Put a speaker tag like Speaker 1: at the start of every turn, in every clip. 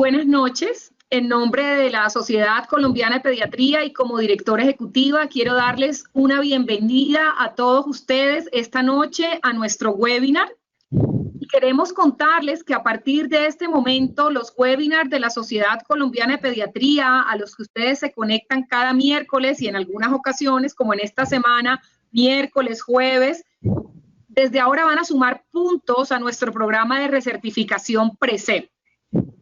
Speaker 1: buenas noches. En nombre de la Sociedad Colombiana de Pediatría y como directora ejecutiva, quiero darles una bienvenida a todos ustedes esta noche a nuestro webinar. Y queremos contarles que a partir de este momento, los webinars de la Sociedad Colombiana de Pediatría, a los que ustedes se conectan cada miércoles y en algunas ocasiones, como en esta semana, miércoles, jueves, desde ahora van a sumar puntos a nuestro programa de recertificación PRECEP.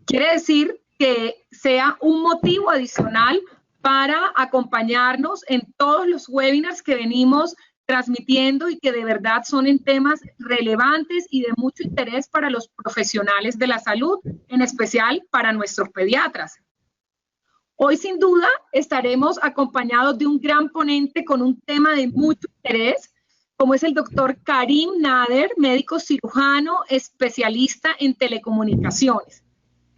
Speaker 1: Quiere decir que sea un motivo adicional para acompañarnos en todos los webinars que venimos transmitiendo y que de verdad son en temas relevantes y de mucho interés para los profesionales de la salud, en especial para nuestros pediatras. Hoy sin duda estaremos acompañados de un gran ponente con un tema de mucho interés, como es el doctor Karim Nader, médico cirujano especialista en telecomunicaciones,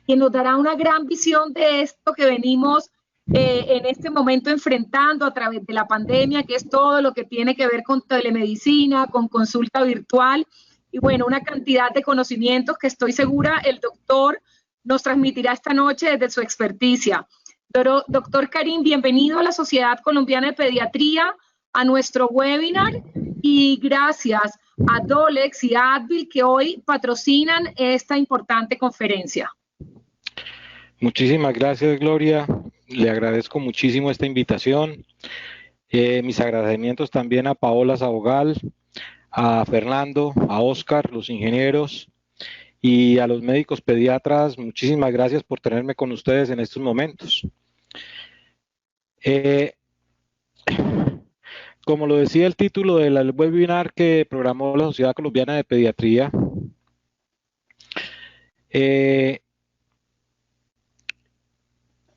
Speaker 1: quien nos dará una gran visión de esto que venimos en este momento enfrentando a través de la pandemia, que es todo lo que tiene que ver con telemedicina, con consulta virtual y bueno, una cantidad de conocimientos que estoy segura el doctor nos transmitirá esta noche desde su experticia. Doctor Karim, bienvenido a la Sociedad Colombiana de Pediatría, a nuestro webinar y gracias a Dolex y a Advil que hoy patrocinan esta importante conferencia.
Speaker 2: Muchísimas gracias, Gloria. Le agradezco muchísimo esta invitación. Mis agradecimientos también a Paola Sabogal, a Fernando, a Oscar, los ingenieros y a los médicos pediatras. Muchísimas gracias por tenerme con ustedes en estos momentos. Como lo decía el título del webinar que programó la Sociedad Colombiana de Pediatría,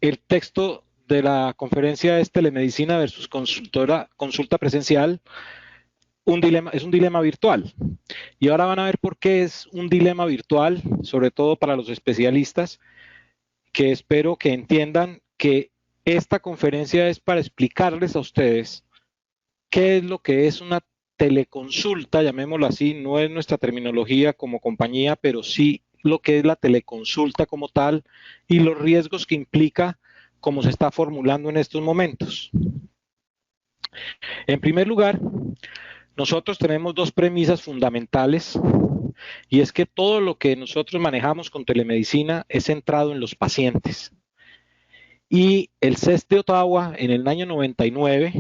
Speaker 2: el texto de la conferencia es telemedicina versus consulta presencial. Es un dilema virtual. Y ahora van a ver por qué es un dilema virtual, sobre todo para los especialistas, que espero que entiendan que esta conferencia es para explicarles a ustedes qué es lo que es una teleconsulta, llamémoslo así, no es nuestra terminología como compañía, pero sí lo que es la teleconsulta como tal y los riesgos que implica como se está formulando en estos momentos. En primer lugar, nosotros tenemos dos premisas fundamentales y es que todo lo que nosotros manejamos con telemedicina es centrado en los pacientes. Y el CES de Ottawa en el año 99,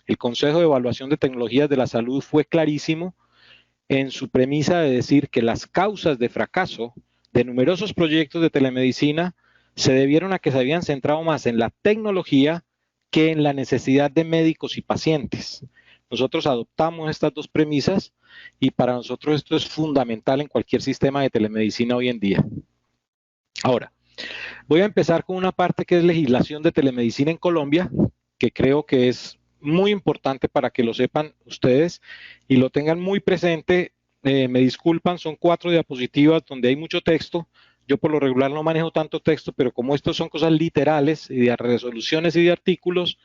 Speaker 2: el Consejo de Evaluación de Tecnologías de la Salud fue clarísimo en su premisa de decir que las causas de fracaso de numerosos proyectos de telemedicina se debieron a que se habían centrado más en la tecnología que en la necesidad de médicos y pacientes. Nosotros adoptamos estas dos premisas y para nosotros esto es fundamental en cualquier sistema de telemedicina hoy en día. Ahora, voy a empezar con una parte que es legislación de telemedicina en Colombia, que creo que es muy importante para que lo sepan ustedes y lo tengan muy presente. Me disculpan, son 4 diapositivas donde hay mucho texto. Yo por lo regular no manejo tanto texto, pero como estos son cosas literales y de resoluciones y de artículos,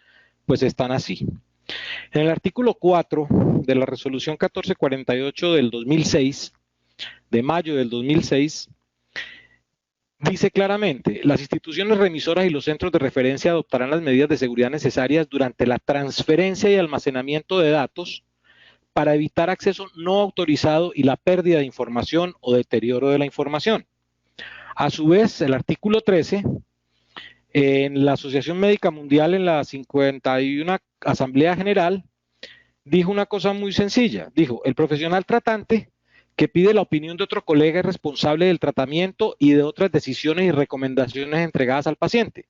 Speaker 2: pues están así. En el artículo 4 de la resolución 1448 del 2006, de mayo del 2006, dice claramente, las instituciones remisoras y los centros de referencia adoptarán las medidas de seguridad necesarias durante la transferencia y almacenamiento de datos para evitar acceso no autorizado y la pérdida de información o deterioro de la información. A su vez, el artículo 13, en la Asociación Médica Mundial, en la 51 Asamblea General, dijo una cosa muy sencilla. Dijo, el profesional tratante que pide la opinión de otro colega es responsable del tratamiento y de otras decisiones y recomendaciones entregadas al paciente.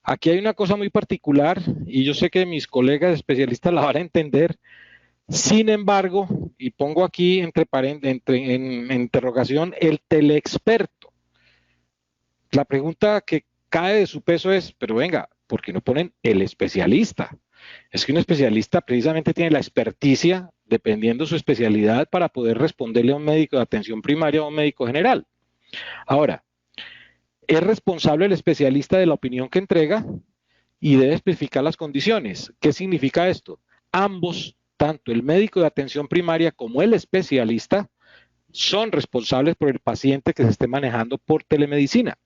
Speaker 2: Aquí hay una cosa muy particular y yo sé que mis colegas especialistas la van a entender. Sin embargo, y pongo aquí en interrogación, el teleexperto. La pregunta que cae de su peso es, pero venga, ¿por qué no ponen el especialista? Es que un especialista precisamente tiene la experticia, dependiendo de su especialidad, para poder responderle a un médico de atención primaria o a un médico general. Ahora, es responsable el especialista de la opinión que entrega y debe especificar las condiciones. ¿Qué significa esto? Ambos, tanto el médico de atención primaria como el especialista, son responsables por el paciente que se esté manejando por telemedicina.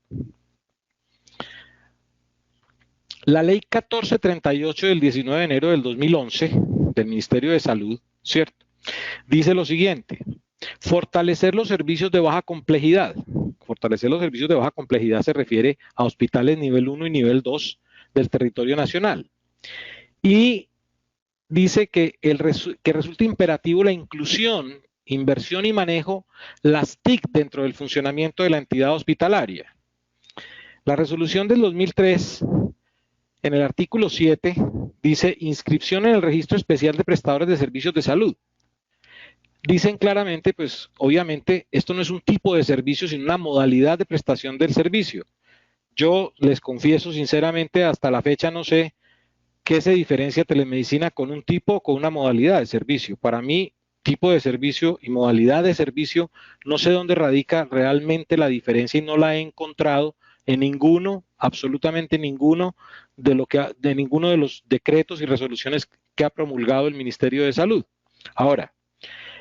Speaker 2: La ley 1438 del 19 de enero del 2011 del Ministerio de Salud, ¿cierto? Dice lo siguiente: fortalecer los servicios de baja complejidad. Fortalecer los servicios de baja complejidad se refiere a hospitales nivel 1 y nivel 2 del territorio nacional. Y dice que resulta imperativo la inclusión, inversión y manejo, las TIC dentro del funcionamiento de la entidad hospitalaria. La resolución del 2003, en el artículo 7, dice inscripción en el registro especial de prestadores de servicios de salud. Dicen claramente, pues obviamente esto no es un tipo de servicio, sino una modalidad de prestación del servicio. Yo les confieso sinceramente, hasta la fecha no sé qué se diferencia telemedicina con un tipo o con una modalidad de servicio. Para mí, tipo de servicio y modalidad de servicio, no sé dónde radica realmente la diferencia y no la he encontrado en ninguno, absolutamente ninguno de ninguno de los decretos y resoluciones que ha promulgado el Ministerio de Salud. Ahora,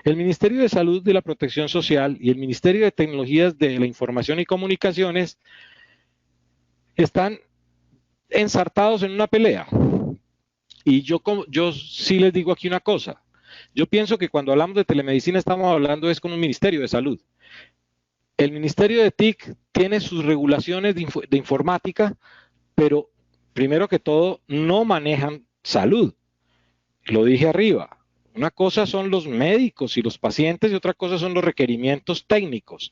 Speaker 2: el Ministerio de Salud de la Protección Social y el Ministerio de Tecnologías de la Información y Comunicaciones están ensartados en una pelea. Y yo sí les digo aquí una cosa. Yo pienso que cuando hablamos de telemedicina estamos hablando es con un Ministerio de Salud. El Ministerio de TIC tiene sus regulaciones de informática, pero primero que todo no manejan salud. Lo dije arriba. Una cosa son los médicos y los pacientes y otra cosa son los requerimientos técnicos.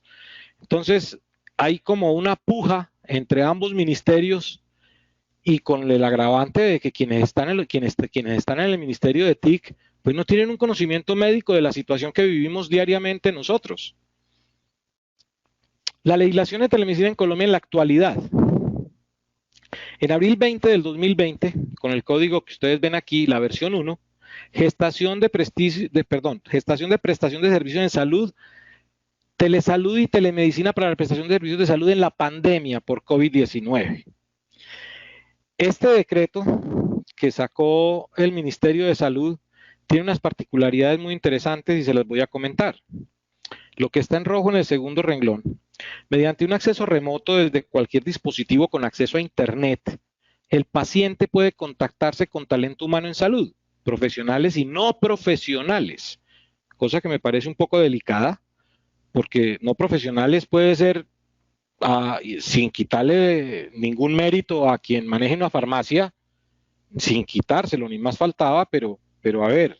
Speaker 2: Entonces, hay como una puja entre ambos ministerios y con el agravante de que quienes están en el Ministerio de TIC pues no tienen un conocimiento médico de la situación que vivimos diariamente nosotros. La legislación de telemedicina en Colombia en la actualidad. En abril 20 del 2020, con el código que ustedes ven aquí, la versión 1, gestación de prestación de servicios en salud, telesalud y telemedicina para la prestación de servicios de salud en la pandemia por COVID-19. Este decreto que sacó el Ministerio de Salud tiene unas particularidades muy interesantes y se las voy a comentar. Lo que está en rojo en el segundo renglón, mediante un acceso remoto desde cualquier dispositivo con acceso a Internet, el paciente puede contactarse con talento humano en salud, profesionales y no profesionales, cosa que me parece un poco delicada, porque no profesionales puede ser sin quitarle ningún mérito a quien maneje una farmacia, sin quitárselo, ni más faltaba, pero a ver,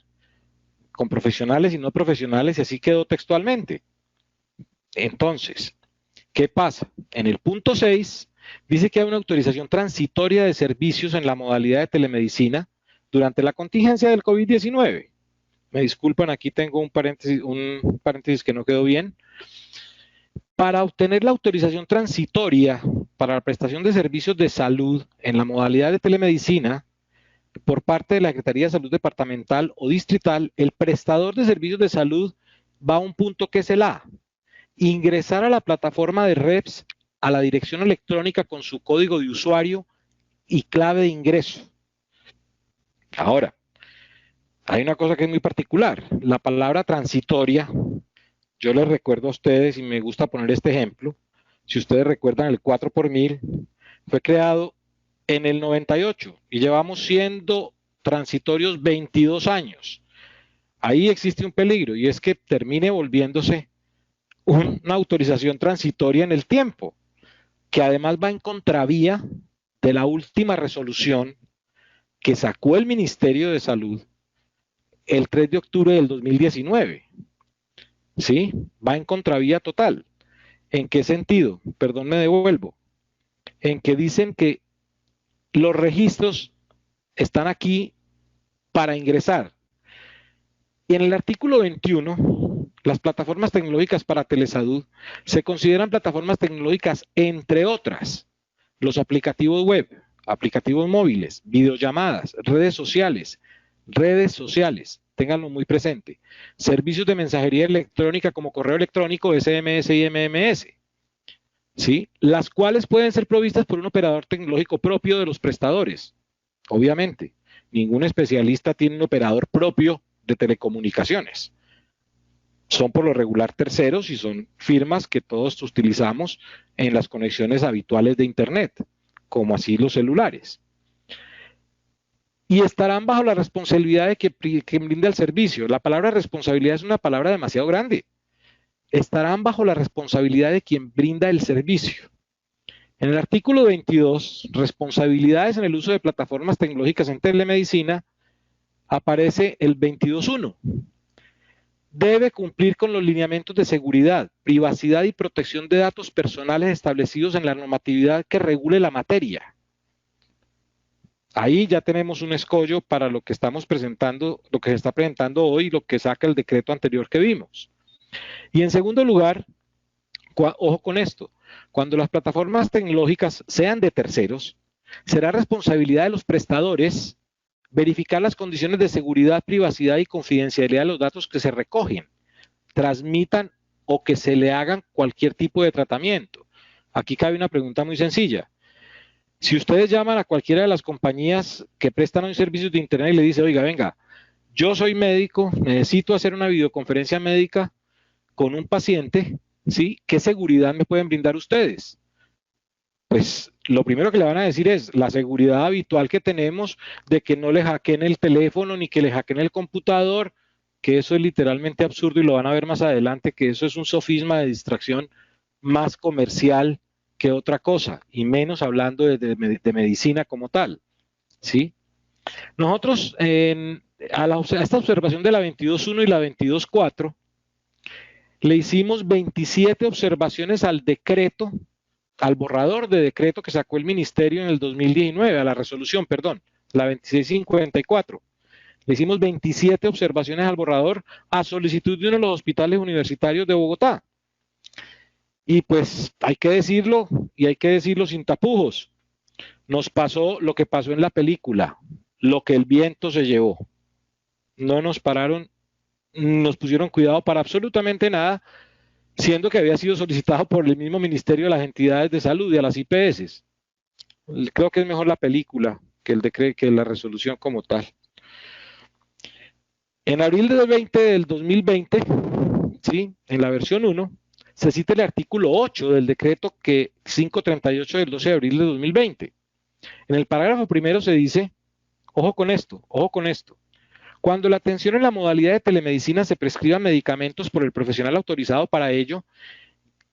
Speaker 2: con profesionales y no profesionales, y así quedó textualmente. Entonces, ¿qué pasa? En el punto 6 dice que hay una autorización transitoria de servicios en la modalidad de telemedicina durante la contingencia del COVID-19. Me disculpan, aquí tengo un paréntesis que no quedó bien. Para obtener la autorización transitoria para la prestación de servicios de salud en la modalidad de telemedicina por parte de la Secretaría de Salud Departamental o Distrital, el prestador de servicios de salud va a un punto que es el A: ingresar a la plataforma de REPS a la dirección electrónica con su código de usuario y clave de ingreso. Ahora, hay una cosa que es muy particular. La palabra transitoria, yo les recuerdo a ustedes, y me gusta poner este ejemplo, si ustedes recuerdan, el 4x1000 fue creado en el 98 y llevamos siendo transitorios 22 años. Ahí existe un peligro y es que termine volviéndose una autorización transitoria en el tiempo, que además va en contravía de la última resolución que sacó el Ministerio de Salud el 3 de octubre del 2019. ¿Sí? Va en contravía total. ¿En qué sentido? Perdón, me devuelvo. En que dicen que los registros están aquí para ingresar. Y en el artículo 21, las plataformas tecnológicas para telesalud se consideran plataformas tecnológicas, entre otras, los aplicativos web, aplicativos móviles, videollamadas, redes sociales, ténganlo muy presente, servicios de mensajería electrónica como correo electrónico, SMS y MMS, ¿sí? Las cuales pueden ser provistas por un operador tecnológico propio de los prestadores. Obviamente, ningún especialista tiene un operador propio de telecomunicaciones. Son por lo regular terceros y son firmas que todos utilizamos en las conexiones habituales de Internet, como así los celulares. y estarán bajo la responsabilidad de quien brinda el servicio. La palabra responsabilidad es una palabra demasiado grande. Estarán bajo la responsabilidad de quien brinda el servicio. En el artículo 22, responsabilidades en el uso de plataformas tecnológicas en telemedicina, aparece el 22.1. Debe cumplir con los lineamientos de seguridad, privacidad y protección de datos personales establecidos en la normatividad que regule la materia. Ahí ya tenemos un escollo para lo que estamos presentando, lo que se está presentando hoy, lo que saca el decreto anterior que vimos. Y en segundo lugar, ojo con esto, cuando las plataformas tecnológicas sean de terceros, será responsabilidad de los prestadores verificar las condiciones de seguridad, privacidad y confidencialidad de los datos que se recogen, transmitan o que se le hagan cualquier tipo de tratamiento. Aquí cabe una pregunta muy sencilla. Si ustedes llaman a cualquiera de las compañías que prestan hoy servicios de Internet y le dicen, oiga, venga, yo soy médico, necesito hacer una videoconferencia médica con un paciente, ¿sí? ¿Qué seguridad me pueden brindar ustedes? Pues lo primero que le van a decir es la seguridad habitual que tenemos de que no le hackeen el teléfono ni que le hackeen el computador, que eso es literalmente absurdo y lo van a ver más adelante, que eso es un sofisma de distracción más comercial que otra cosa, y menos hablando de medicina como tal, ¿sí? Nosotros, a esta observación de la 22.1 y la 22.4, le hicimos 27 observaciones al decreto, al borrador de decreto que sacó el ministerio en el 2019, a la resolución, perdón, la 2654. Le hicimos 27 observaciones al borrador a solicitud de uno de los hospitales universitarios de Bogotá. Y pues hay que decirlo, y hay que decirlo sin tapujos. Nos pasó lo que pasó en la película, lo que el viento se llevó. No nos pararon, nos pusieron cuidado para absolutamente nada, siendo que había sido solicitado por el mismo Ministerio de las Entidades de Salud y a las IPS. Creo que es mejor la película que el decreto, que la resolución como tal. En abril del 2020, ¿sí? En la versión 1, se cita el artículo 8 del decreto 538 del 12 de abril de 2020. En el parágrafo primero se dice, ojo con esto, cuando la atención en la modalidad de telemedicina se prescriban medicamentos por el profesional autorizado para ello,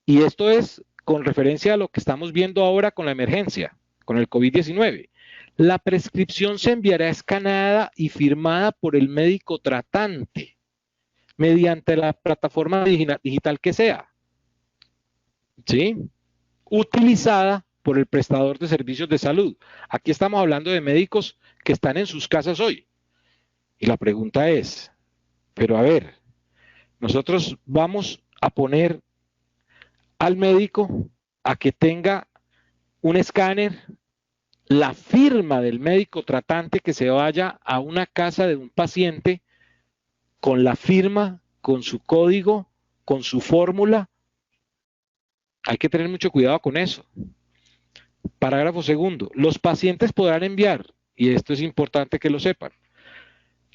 Speaker 2: y esto es con referencia a lo que estamos viendo ahora con la emergencia, con el COVID-19, la prescripción se enviará escaneada y firmada por el médico tratante mediante la plataforma digital que sea, ¿sí? Utilizada por el prestador de servicios de salud. Aquí estamos hablando de médicos que están en sus casas hoy. Y la pregunta es, pero a ver, nosotros vamos a poner al médico a que tenga un escáner, la firma del médico tratante que se vaya a una casa de un paciente con la firma, con su código, con su fórmula. Hay que tener mucho cuidado con eso. Parágrafo segundo. Los pacientes podrán enviar, y esto es importante que lo sepan,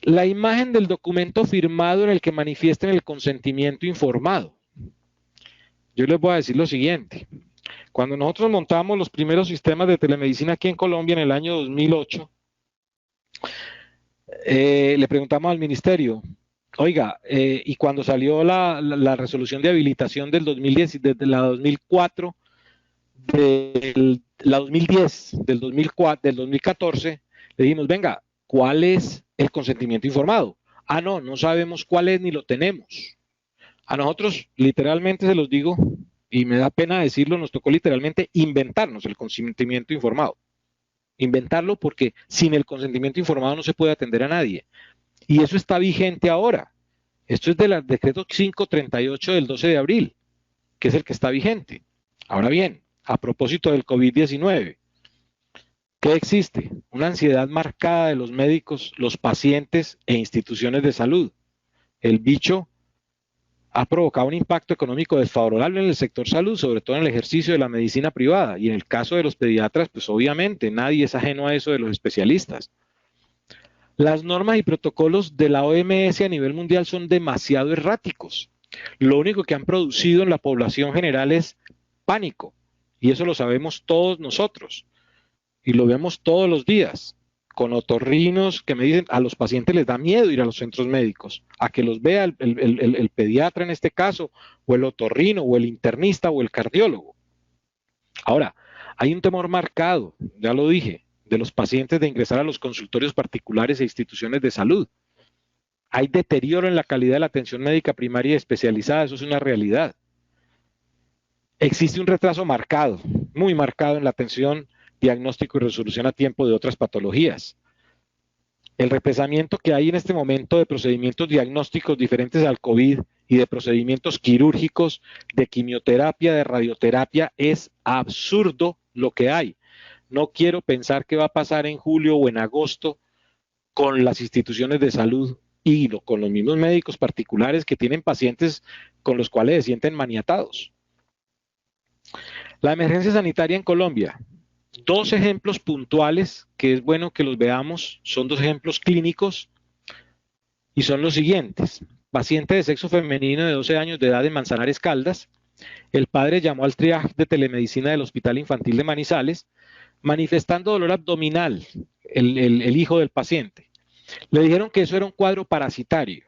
Speaker 2: la imagen del documento firmado en el que manifiesten el consentimiento informado. Yo les voy a decir lo siguiente. Cuando nosotros montamos los primeros sistemas de telemedicina aquí en Colombia en el año 2008, le preguntamos al ministerio, oiga, y cuando salió la resolución de habilitación del 2010, desde la 2004, la 2010, del 2004, del 2014, le dijimos, venga, ¿cuál es el consentimiento informado? Ah, no, no sabemos cuál es ni lo tenemos. A nosotros, literalmente se los digo, y me da pena decirlo, nos tocó literalmente inventarnos el consentimiento informado. Inventarlo porque sin el consentimiento informado no se puede atender a nadie. Y eso está vigente ahora. Esto es del decreto 538 del 12 de abril, que es el que está vigente. Ahora bien, a propósito del COVID-19, ¿qué existe? Una ansiedad marcada de los médicos, los pacientes e instituciones de salud. El bicho ha provocado un impacto económico desfavorable en el sector salud, sobre todo en el ejercicio de la medicina privada. Y en el caso de los pediatras, pues obviamente nadie es ajeno a eso de los especialistas. Las normas y protocolos de la OMS a nivel mundial son demasiado erráticos. Lo único que han producido en la población general es pánico. Y eso lo sabemos todos nosotros. Y lo vemos todos los días. con otorrinos que me dicen, a los pacientes les da miedo ir a los centros médicos, a que los vea el pediatra en este caso, o el otorrino, o el internista, o el cardiólogo. Ahora, hay un temor marcado, ya lo dije, de los pacientes de ingresar a los consultorios particulares e instituciones de salud. Hay deterioro en la calidad de la atención médica primaria y especializada, eso es una realidad. Existe un retraso marcado, muy marcado en la atención, diagnóstico y resolución a tiempo de otras patologías. El represamiento que hay en este momento de procedimientos diagnósticos diferentes al COVID y de procedimientos quirúrgicos, de quimioterapia, de radioterapia, es absurdo lo que hay. No quiero pensar qué va a pasar en julio o en agosto con las instituciones de salud y con los mismos médicos particulares que tienen pacientes con los cuales se sienten maniatados. La emergencia sanitaria en Colombia. Dos ejemplos puntuales que es bueno que los veamos, son dos ejemplos clínicos y son los siguientes. Paciente de sexo femenino de 12 años de edad en Manzanares, Caldas. El padre llamó al triaje de telemedicina del Hospital Infantil de Manizales manifestando dolor abdominal, el hijo del paciente. Le dijeron que eso era un cuadro parasitario.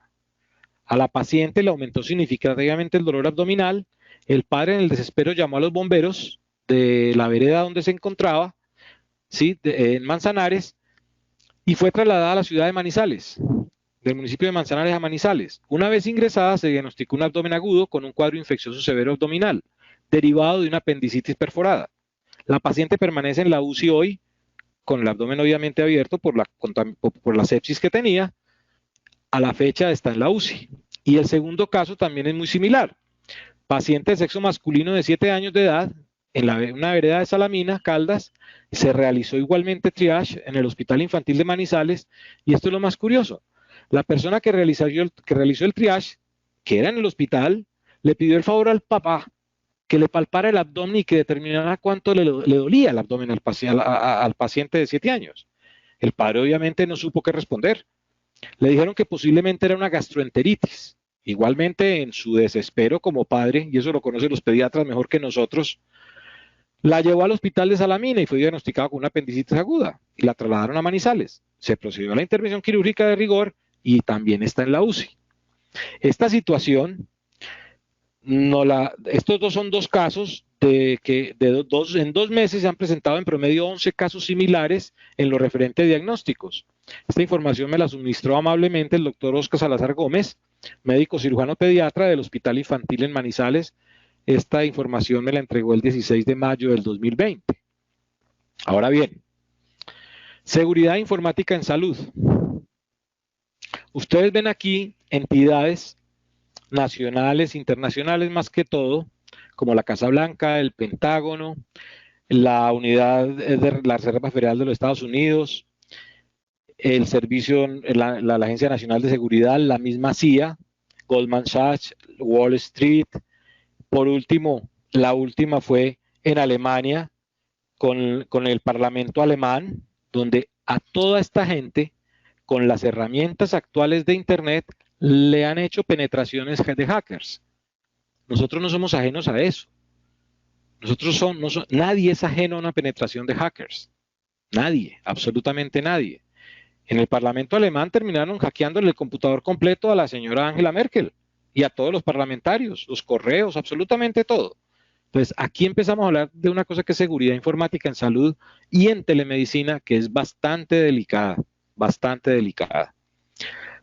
Speaker 2: A la paciente le aumentó significativamente el dolor abdominal. El padre en el desespero llamó a los bomberos de la vereda donde se encontraba, ¿sí? En Manzanares, y fue trasladada a la ciudad de Manizales, del municipio de Manzanares a Manizales. Una vez ingresada se diagnosticó un abdomen agudo con un cuadro infeccioso severo abdominal, derivado de una apendicitis perforada. La paciente permanece en la UCI hoy, con el abdomen obviamente abierto por la sepsis que tenía. A la fecha está en la UCI. Y el segundo caso también es muy similar. Paciente de sexo masculino de 7 años de edad, en una vereda de Salamina, Caldas, se realizó igualmente triage en el Hospital Infantil de Manizales, y esto es lo más curioso. La persona que realizó el triage, que era en el hospital, le pidió el favor al papá que le palpara el abdomen y que determinara cuánto le dolía el abdomen al paciente de 7 años. El padre obviamente no supo qué responder. Le dijeron que posiblemente era una gastroenteritis. Igualmente, en su desespero como padre, y eso lo conocen los pediatras mejor que nosotros, la llevó al hospital de Salamina y fue diagnosticada con una apendicitis aguda y la trasladaron a Manizales. Se procedió a la intervención quirúrgica de rigor y también está en la UCI. Esta situación, estos dos son dos casos en 2 meses se han presentado en promedio 11 casos similares en lo referente a diagnósticos. Esta información me la suministró amablemente el doctor Oscar Salazar Gómez, médico cirujano pediatra del Hospital Infantil en Manizales. Esta información me la entregó el 16 de mayo del 2020. Ahora bien, seguridad informática en salud. Ustedes ven aquí entidades nacionales, internacionales más que todo, como la Casa Blanca, el Pentágono, la Unidad de la Reserva Federal de los Estados Unidos, el Servicio, la Agencia Nacional de Seguridad, la misma CIA, Goldman Sachs, Wall Street. Por último, la última fue en Alemania, con el Parlamento alemán, donde a toda esta gente, con las herramientas actuales de Internet, le han hecho penetraciones de hackers. Nosotros no somos ajenos a eso. Nadie es ajeno a una penetración de hackers. Nadie, absolutamente nadie. En el Parlamento alemán terminaron hackeándole el computador completo a la señora Angela Merkel y a todos los parlamentarios, los correos, absolutamente todo. Entonces, aquí empezamos a hablar de una cosa que es seguridad informática en salud y en telemedicina, que es bastante delicada, bastante delicada.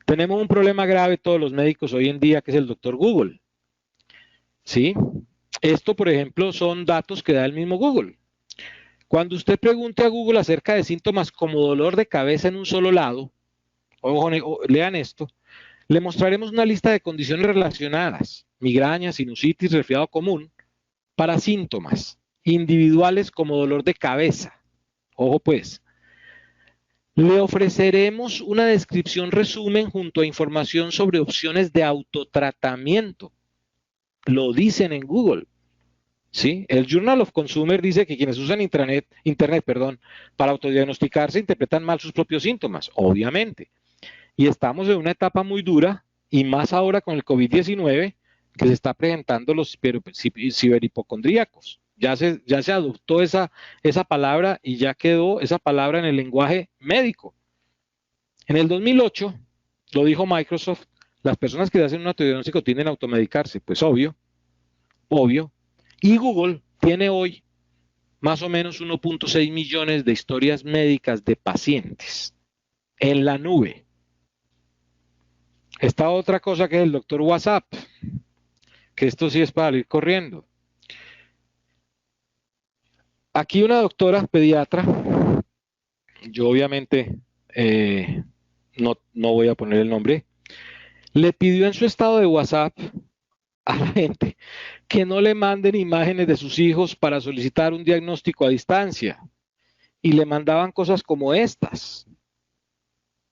Speaker 2: Tenemos un problema grave todos los médicos hoy en día, que es el doctor Google. ¿Sí? Esto, por ejemplo, son datos que da el mismo Google. Cuando usted pregunte a Google acerca de síntomas como dolor de cabeza en un solo lado, lean esto, le mostraremos una lista de condiciones relacionadas, migraña, sinusitis, resfriado común, para síntomas individuales como dolor de cabeza. Ojo pues, le ofreceremos una descripción resumen junto a información sobre opciones de autotratamiento. Lo dicen en Google. ¿Sí? El Journal of Consumer dice que quienes usan Internet, para autodiagnosticarse interpretan mal sus propios síntomas, obviamente. Y estamos en una etapa muy dura, y más ahora con el COVID-19, que se está presentando los ciberhipocondríacos. Ya se adoptó esa palabra y ya quedó esa palabra en el lenguaje médico. En el 2008, lo dijo Microsoft, las personas que hacen un autodiagnóstico tienden a automedicarse. Pues obvio, obvio. Y Google tiene hoy más o menos 1.6 millones de historias médicas de pacientes en la nube. Está otra cosa que es el doctor WhatsApp, que esto sí es para ir corriendo. Aquí una doctora pediatra, yo obviamente no voy a poner el nombre, le pidió en su estado de WhatsApp a la gente que no le manden imágenes de sus hijos para solicitar un diagnóstico a distancia. Y le mandaban cosas como estas,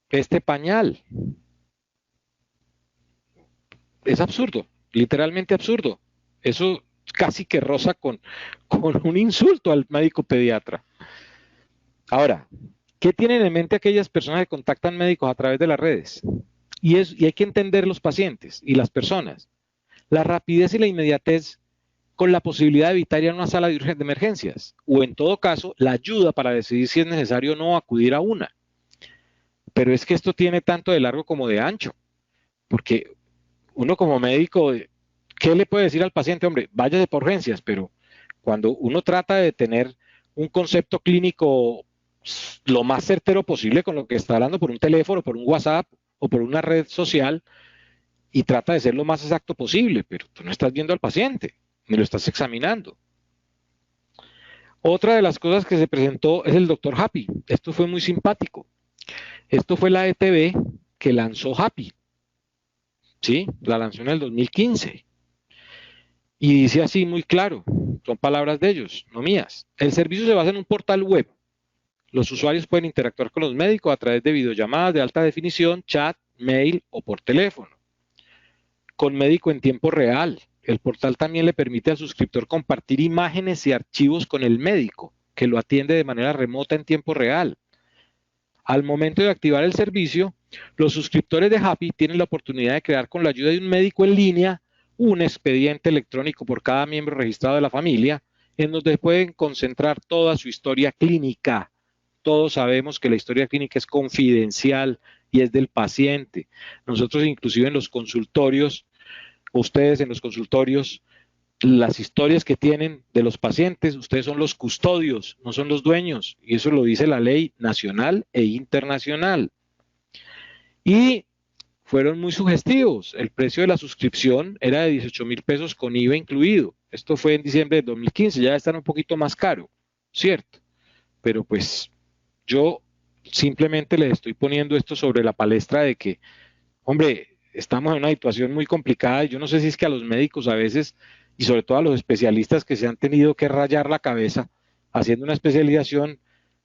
Speaker 2: este pañal. Es absurdo, literalmente absurdo. Eso casi que roza con un insulto al médico pediatra. Ahora, ¿qué tienen en mente aquellas personas que contactan médicos a través de las redes? Y hay que entender los pacientes y las personas. La rapidez y la inmediatez con la posibilidad de evitar ir a una sala de emergencias, o en todo caso, la ayuda para decidir si es necesario o no acudir a una. Pero es que esto tiene tanto de largo como de ancho, porque uno como médico, ¿qué le puede decir al paciente? Hombre, váyase por urgencias, pero cuando uno trata de tener un concepto clínico lo más certero posible con lo que está hablando por un teléfono, por un WhatsApp o por una red social, y trata de ser lo más exacto posible, pero tú no estás viendo al paciente, ni lo estás examinando. Otra de las cosas que se presentó es el doctor Happy. Esto fue muy simpático. Esto fue la ETB que lanzó Happy. Sí, la lanzó en el 2015. Y dice así muy claro, son palabras de ellos, no mías. El servicio se basa en un portal web. Los usuarios pueden interactuar con los médicos a través de videollamadas de alta definición, chat, mail o por teléfono. Con médico en tiempo real. El portal también le permite al suscriptor compartir imágenes y archivos con el médico, que lo atiende de manera remota en tiempo real. Al momento de activar el servicio, los suscriptores de Happy tienen la oportunidad de crear con la ayuda de un médico en línea un expediente electrónico por cada miembro registrado de la familia, en donde pueden concentrar toda su historia clínica. Todos sabemos que la historia clínica es confidencial y es del paciente. Nosotros inclusive en los consultorios, ustedes en los consultorios, las historias que tienen de los pacientes, ustedes son los custodios, no son los dueños, y eso lo dice la ley nacional e internacional. Y fueron muy sugestivos. El precio de la suscripción era de 18,000 pesos con IVA incluido. Esto fue en diciembre de 2015, ya están un poquito más caro, ¿cierto? Pero pues yo simplemente les estoy poniendo esto sobre la palestra de que, hombre, estamos en una situación muy complicada y yo no sé si es que a los médicos a veces, y sobre todo a los especialistas que se han tenido que rayar la cabeza haciendo una especialización,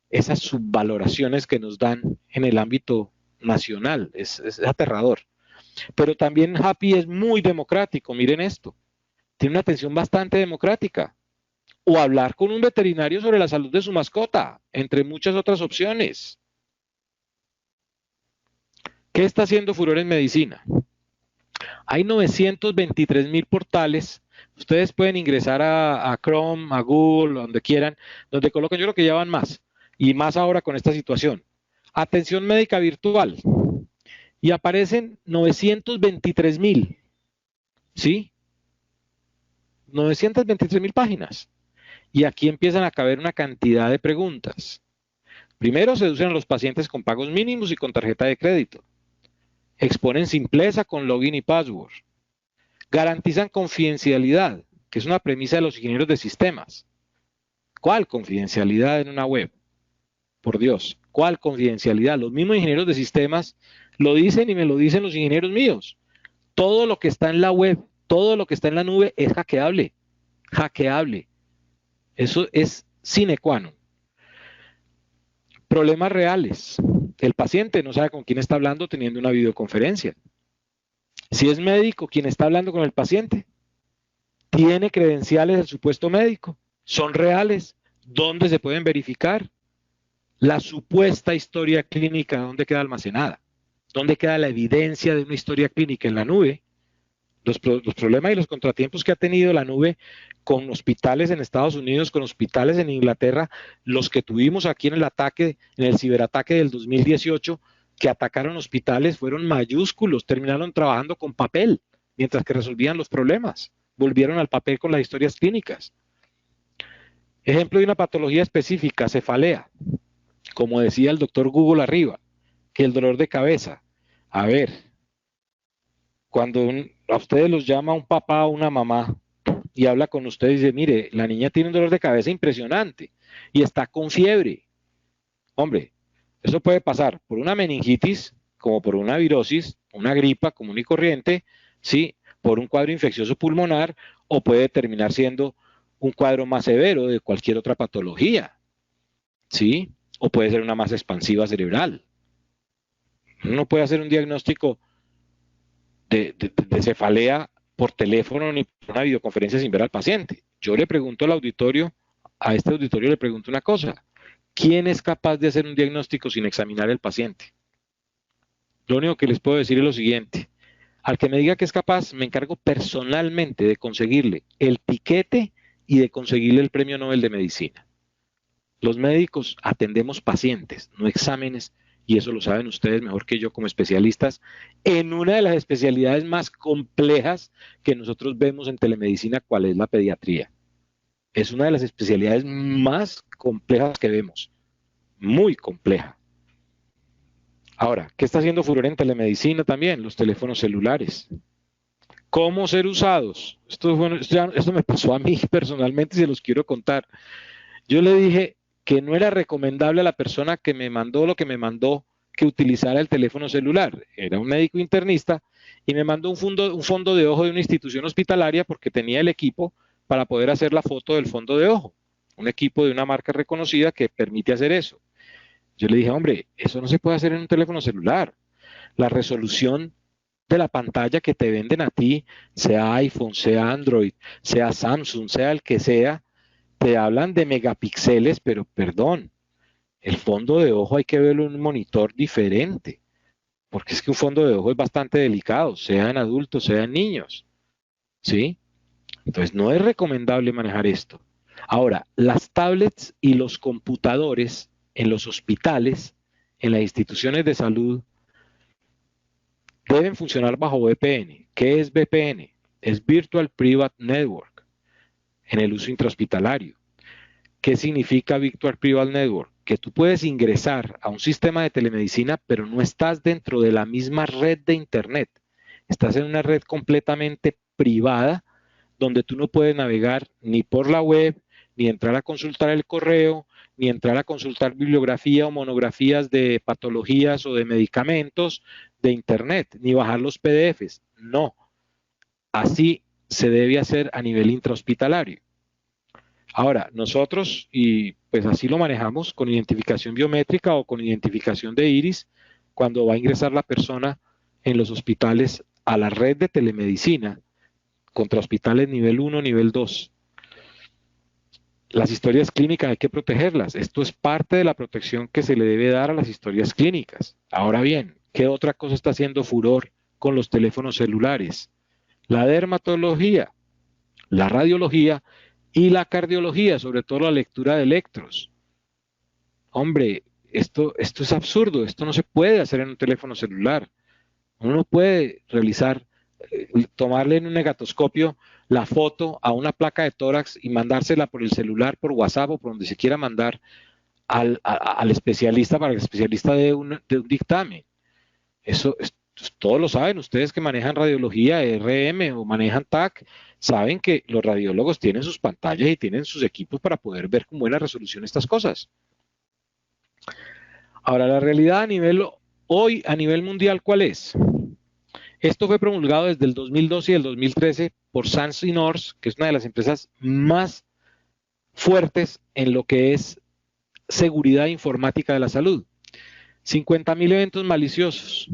Speaker 2: esas subvaloraciones que nos dan en el ámbito nacional, es aterrador. Pero también Happy es muy democrático, miren esto, tiene una atención bastante democrática. O hablar con un veterinario sobre la salud de su mascota, entre muchas otras opciones. ¿Qué está haciendo furor en medicina? Hay 923,000 portales. Ustedes pueden ingresar a Chrome, a Google, donde quieran, donde coloquen, yo creo que ya van más, y más ahora con esta situación. Atención médica virtual. Y aparecen 923,000. ¿Sí? 923,000 páginas. Y aquí empiezan a caber una cantidad de preguntas. Primero, seducen a los pacientes con pagos mínimos y con tarjeta de crédito. Exponen simpleza con login y password. Garantizan confidencialidad, que es una premisa de los ingenieros de sistemas. ¿Cuál confidencialidad en una web? Por Dios, ¿cuál confidencialidad? Los mismos ingenieros de sistemas lo dicen y me lo dicen los ingenieros míos. Todo lo que está en la web, todo lo que está en la nube es hackeable. Hackeable. Eso es sine qua non. Problemas reales. El paciente no sabe con quién está hablando teniendo una videoconferencia. Si es médico, quien está hablando con el paciente, tiene credenciales del supuesto médico, son reales, ¿dónde se pueden verificar? La supuesta historia clínica, ¿dónde queda almacenada? ¿Dónde queda la evidencia de una historia clínica en la nube? Los problemas y los contratiempos que ha tenido la nube con hospitales en Estados Unidos, con hospitales en Inglaterra, los que tuvimos aquí en el ataque, en el ciberataque del 2018, que atacaron hospitales fueron mayúsculos, terminaron trabajando con papel mientras que resolvían los problemas. Volvieron al papel con las historias clínicas. Ejemplo de una patología específica, cefalea. Como decía el doctor Google arriba, que el dolor de cabeza. A ver, cuando a ustedes los llama un papá o una mamá y habla con ustedes y dice, mire, la niña tiene un dolor de cabeza impresionante y está con fiebre. Hombre, eso puede pasar por una meningitis, como por una virosis, una gripa común y corriente, ¿sí? Por un cuadro infeccioso pulmonar, o puede terminar siendo un cuadro más severo de cualquier otra patología, ¿sí? O puede ser una masa expansiva cerebral. Uno puede hacer un diagnóstico de cefalea por teléfono ni por una videoconferencia sin ver al paciente. Yo le pregunto al auditorio, a este auditorio le pregunto una cosa: ¿quién es capaz de hacer un diagnóstico sin examinar al paciente? Lo único que les puedo decir es lo siguiente: al que me diga que es capaz, me encargo personalmente de conseguirle el tiquete y de conseguirle el premio Nobel de Medicina. Los médicos atendemos pacientes, no exámenes, y eso lo saben ustedes mejor que yo como especialistas, en una de las especialidades más complejas que nosotros vemos en telemedicina, ¿cuál es la pediatría? Es una de las especialidades más complejas que vemos, muy compleja. Ahora, ¿qué está haciendo furor en telemedicina también? Los teléfonos celulares. ¿Cómo ser usados? Esto me pasó a mí personalmente y se los quiero contar. Yo le dije que no era recomendable a la persona que me mandó lo que me mandó que utilizara el teléfono celular. Era un médico internista y me mandó un fondo de ojo de una institución hospitalaria porque tenía el equipo para poder hacer la foto del fondo de ojo. Un equipo de una marca reconocida que permite hacer eso. Yo le dije, hombre, eso no se puede hacer en un teléfono celular. La resolución de la pantalla que te venden a ti, sea iPhone, sea Android, sea Samsung, sea el que sea, te hablan de megapíxeles, pero perdón, el fondo de ojo hay que verlo en un monitor diferente, porque es que un fondo de ojo es bastante delicado, sea en adultos, sea en niños, ¿sí? Entonces no es recomendable manejar esto. Ahora, las tablets y los computadores en los hospitales, en las instituciones de salud, deben funcionar bajo VPN. ¿Qué es VPN? Es Virtual Private Network en el uso intrahospitalario. ¿Qué significa Virtual Private Network? Que tú puedes ingresar a un sistema de telemedicina, pero no estás dentro de la misma red de Internet. Estás en una red completamente privada, donde tú no puedes navegar ni por la web, ni entrar a consultar el correo, ni entrar a consultar bibliografía o monografías de patologías o de medicamentos de Internet, ni bajar los PDFs. No. Así se debe hacer a nivel intrahospitalario. Ahora, nosotros, y pues así lo manejamos con identificación biométrica o con identificación de iris, cuando va a ingresar la persona en los hospitales a la red de telemedicina, contra hospitales nivel 1, nivel 2. Las historias clínicas hay que protegerlas. Esto es parte de la protección que se le debe dar a las historias clínicas. Ahora bien, ¿qué otra cosa está haciendo furor con los teléfonos celulares? La dermatología, la radiología y la cardiología, sobre todo la lectura de electros. Hombre, esto es absurdo, esto no se puede hacer en un teléfono celular. Uno no puede realizar, tomarle en un negatoscopio la foto a una placa de tórax y mandársela por el celular, por WhatsApp o por donde se quiera mandar al especialista para que el especialista dé un dictamen. Eso todos lo saben, ustedes que manejan radiología, RM o manejan TAC, saben que los radiólogos tienen sus pantallas y tienen sus equipos para poder ver con buena resolución estas cosas. Ahora, la realidad hoy a nivel mundial, ¿cuál es? Esto fue promulgado desde el 2012 y el 2013 por SANS y NORS, que es una de las empresas más fuertes en lo que es seguridad informática de la salud. 50.000 eventos maliciosos.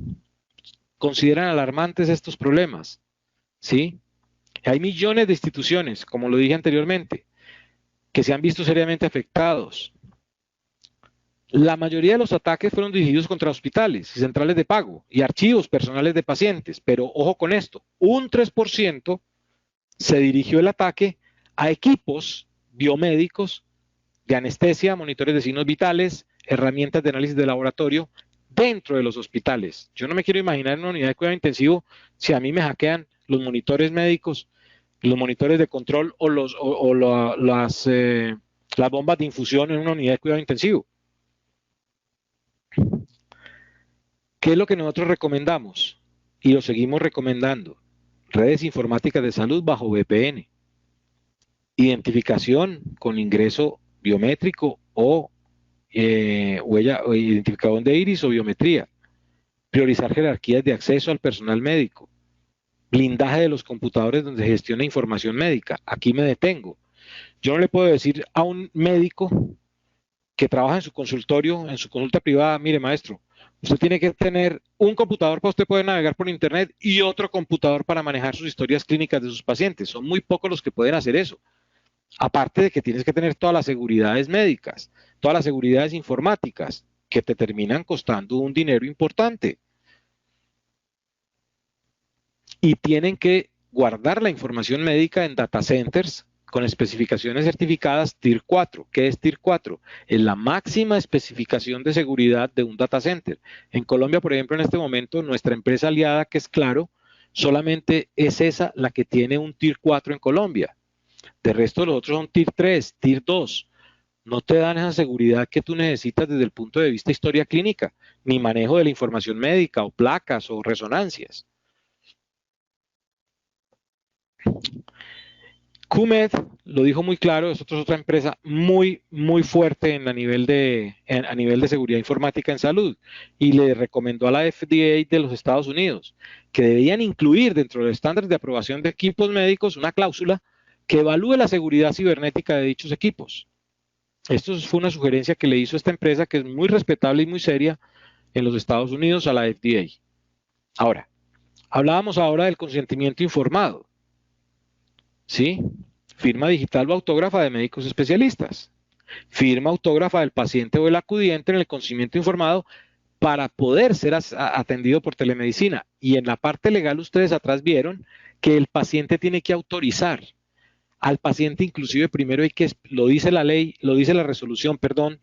Speaker 2: Consideran alarmantes estos problemas, ¿sí? Hay millones de instituciones, como lo dije anteriormente, que se han visto seriamente afectados. La mayoría de los ataques fueron dirigidos contra hospitales y centrales de pago y archivos personales de pacientes, pero ojo con esto, un 3% se dirigió el ataque a equipos biomédicos de anestesia, monitores de signos vitales, herramientas de análisis de laboratorio, dentro de los hospitales. Yo no me quiero imaginar en una unidad de cuidado intensivo si a mí me hackean los monitores médicos, los monitores de control o las bombas de infusión en una unidad de cuidado intensivo. ¿Qué es lo que nosotros recomendamos? Y lo seguimos recomendando. Redes informáticas de salud bajo VPN. Identificación con ingreso biométrico o huella o identificador de iris o biometría. Priorizar jerarquías de acceso al personal médico. Blindaje de los computadores donde se gestiona información médica. Aquí me detengo. Yo no le puedo decir a un médico que trabaja en su consultorio, en su consulta privada, mire maestro, usted tiene que tener un computador para usted poder navegar por internet y otro computador para manejar sus historias clínicas de sus pacientes. Son muy pocos los que pueden hacer eso. Aparte de que tienes que tener todas las seguridades médicas, todas las seguridades informáticas, que te terminan costando un dinero importante. Y tienen que guardar la información médica en data centers con especificaciones certificadas Tier 4. ¿Qué es Tier 4? Es la máxima especificación de seguridad de un data center. En Colombia, por ejemplo, en este momento, nuestra empresa aliada, que es Claro, solamente es esa la que tiene un Tier 4 en Colombia. De resto, los otros son Tier 3, Tier 2. No te dan esa seguridad que tú necesitas desde el punto de vista historia clínica, ni manejo de la información médica, o placas, o resonancias. QMed lo dijo muy claro, nosotros es otra empresa muy fuerte a nivel de seguridad informática en salud, y le recomendó a la FDA de los Estados Unidos que debían incluir dentro de los estándares de aprobación de equipos médicos una cláusula que evalúe la seguridad cibernética de dichos equipos. Esto fue una sugerencia que le hizo esta empresa, que es muy respetable y muy seria en los Estados Unidos, a la FDA. Ahora, hablábamos ahora del consentimiento informado. ¿Sí? Firma digital o autógrafa de médicos especialistas. Firma autógrafa del paciente o el acudiente en el consentimiento informado para poder ser atendido por telemedicina. Y en la parte legal ustedes atrás vieron que el paciente tiene que autorizar. Al paciente inclusive primero hay que, lo dice la ley, lo dice la resolución, perdón,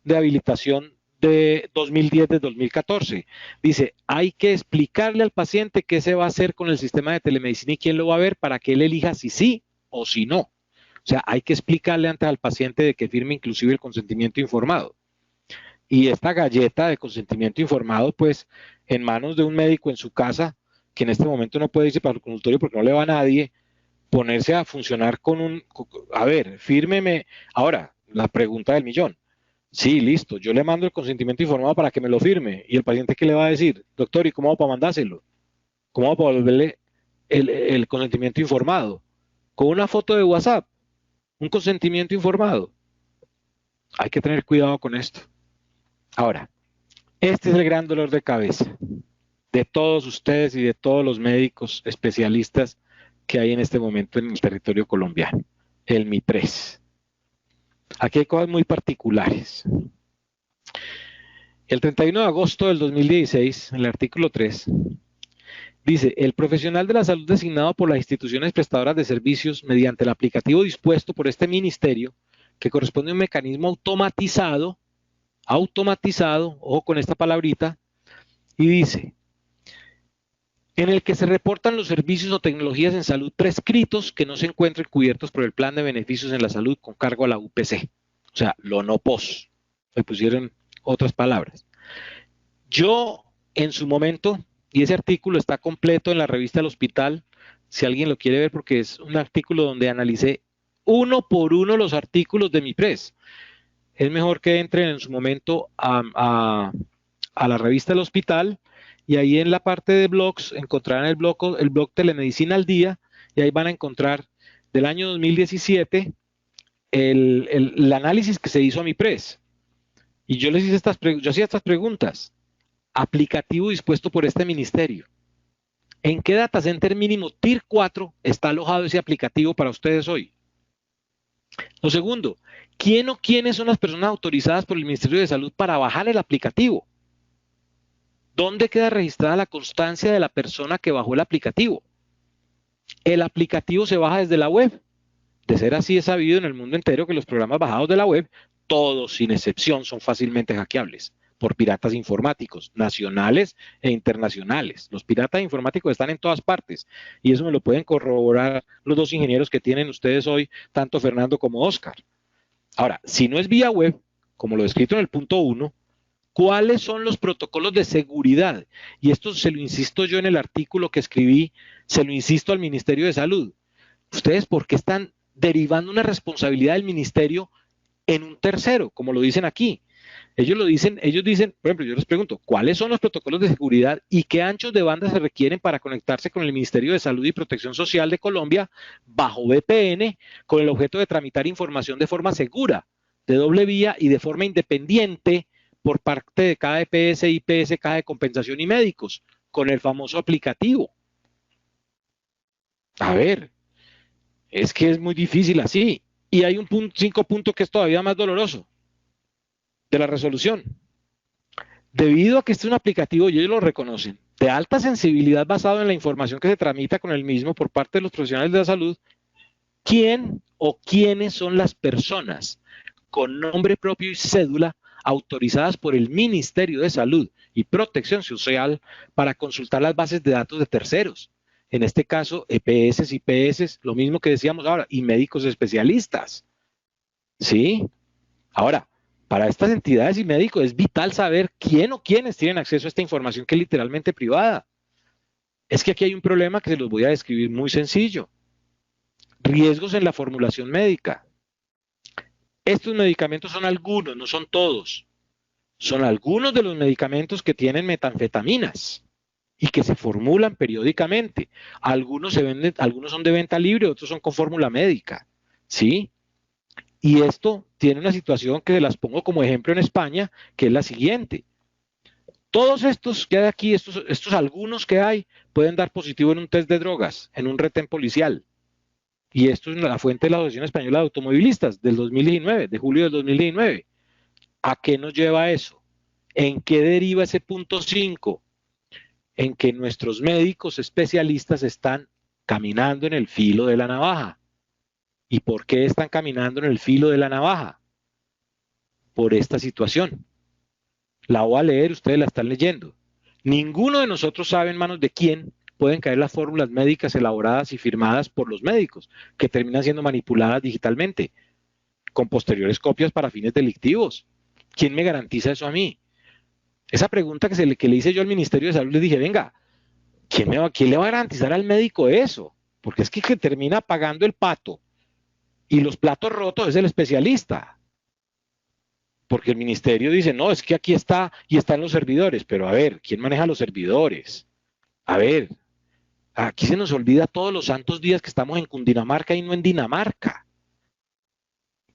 Speaker 2: de habilitación de 2010 de 2014. Dice, hay que explicarle al paciente qué se va a hacer con el sistema de telemedicina y quién lo va a ver para que él elija si sí o si no. O sea, hay que explicarle antes al paciente de que firme inclusive el consentimiento informado. Y esta galleta de consentimiento informado, pues, en manos de un médico en su casa, que en este momento no puede irse para el consultorio porque no le va a nadie, ponerse a funcionar con un, a ver, fírmeme. Ahora, la pregunta del millón. Sí, listo, yo le mando el consentimiento informado para que me lo firme. ¿Y el paciente qué le va a decir? Doctor, ¿y cómo hago para mandárselo? ¿Cómo hago para volverle el consentimiento informado? Con una foto de WhatsApp, un consentimiento informado. Hay que tener cuidado con esto. Ahora, este es el gran dolor de cabeza de todos ustedes y de todos los médicos especialistas que hay en este momento en el territorio colombiano, el MIPRES. Aquí hay cosas muy particulares. El 31 de agosto del 2016, en el artículo 3, dice, el profesional de la salud designado por las instituciones prestadoras de servicios mediante el aplicativo dispuesto por este ministerio, que corresponde a un mecanismo automatizado, ojo con esta palabrita, y dice, en el que se reportan los servicios o tecnologías en salud prescritos que no se encuentren cubiertos por el plan de beneficios en la salud con cargo a la UPC. O sea, lo no pos. Le pusieron otras palabras. Yo, en su momento, y ese artículo está completo en la revista del hospital, si alguien lo quiere ver, porque es un artículo donde analicé uno por uno los artículos de MIPRES. Es mejor que entren en su momento a la revista del hospital, y ahí en la parte de blogs encontrarán el blog Telemedicina al Día, y ahí van a encontrar del año 2017 el análisis que se hizo a MIPRES. Y yo les hice yo hacía estas preguntas. Aplicativo dispuesto por este ministerio. ¿En qué data center mínimo Tier 4 está alojado ese aplicativo para ustedes hoy? Lo segundo, ¿quién o quiénes son las personas autorizadas por el Ministerio de Salud para bajar el aplicativo? ¿Dónde queda registrada la constancia de la persona que bajó el aplicativo? ¿El aplicativo se baja desde la web? De ser así, es sabido en el mundo entero que los programas bajados de la web, todos sin excepción, son fácilmente hackeables. por piratas informáticos, nacionales e internacionales. Los piratas informáticos están en todas partes y eso me lo pueden corroborar los dos ingenieros que tienen ustedes hoy, tanto Fernando como Oscar. Ahora, si no es vía web, como lo he escrito en el punto 1, ¿cuáles son los protocolos de seguridad? Y esto se lo insisto yo en el artículo que escribí, se lo insisto al Ministerio de Salud. ¿Ustedes por qué están derivando una responsabilidad del ministerio en un tercero, como lo dicen aquí? Ellos dicen, por ejemplo, yo les pregunto, ¿cuáles son los protocolos de seguridad y qué anchos de banda se requieren para conectarse con el Ministerio de Salud y Protección Social de Colombia bajo VPN con el objeto de tramitar información de forma segura, de doble vía y de forma independiente por parte de cada EPS, IPS, Caja de Compensación y médicos, con el famoso aplicativo? A ver, es que es muy difícil así. Y hay un punto, 5 puntos que es todavía más doloroso de la resolución. Debido a que este es un aplicativo, y ellos lo reconocen, de alta sensibilidad basado en la información que se tramita con el mismo por parte de los profesionales de la salud, ¿quién o quiénes son las personas con nombre propio y cédula autorizadas por el Ministerio de Salud y Protección Social para consultar las bases de datos de terceros? En este caso, EPS, IPS, lo mismo que decíamos ahora, y médicos especialistas. ¿Sí? Ahora, para estas entidades y médicos es vital saber quién o quiénes tienen acceso a esta información que es literalmente privada. Es que aquí hay un problema que se los voy a describir muy sencillo. Riesgos en la formulación médica. Estos medicamentos son algunos, no son todos. Son algunos de los medicamentos que tienen metanfetaminas y que se formulan periódicamente. Algunos se venden, algunos son de venta libre, otros son con fórmula médica. ¿Sí? Y esto tiene una situación que las pongo como ejemplo en España, que es la siguiente. Todos estos que hay aquí, estos algunos que hay, pueden dar positivo en un test de drogas, en un retén policial. Y esto es la fuente de la Asociación Española de Automovilistas del 2019, de julio del 2019. ¿A qué nos lleva eso? ¿En qué deriva ese punto 5? En que nuestros médicos especialistas están caminando en el filo de la navaja. ¿Y por qué están caminando en el filo de la navaja? Por esta situación. La voy a leer, ustedes la están leyendo. Ninguno de nosotros sabe en manos de quién pueden caer las fórmulas médicas elaboradas y firmadas por los médicos, que terminan siendo manipuladas digitalmente, con posteriores copias para fines delictivos. ¿Quién me garantiza eso a mí? Esa pregunta que le hice yo al Ministerio de Salud, le dije, venga, ¿quién le va a garantizar al médico eso? Porque es que termina pagando el pato y los platos rotos es el especialista. Porque el ministerio dice, no, es que aquí está y están los servidores. Pero a ver, ¿quién maneja los servidores? A ver, aquí se nos olvida todos los santos días que estamos en Cundinamarca y no en Dinamarca.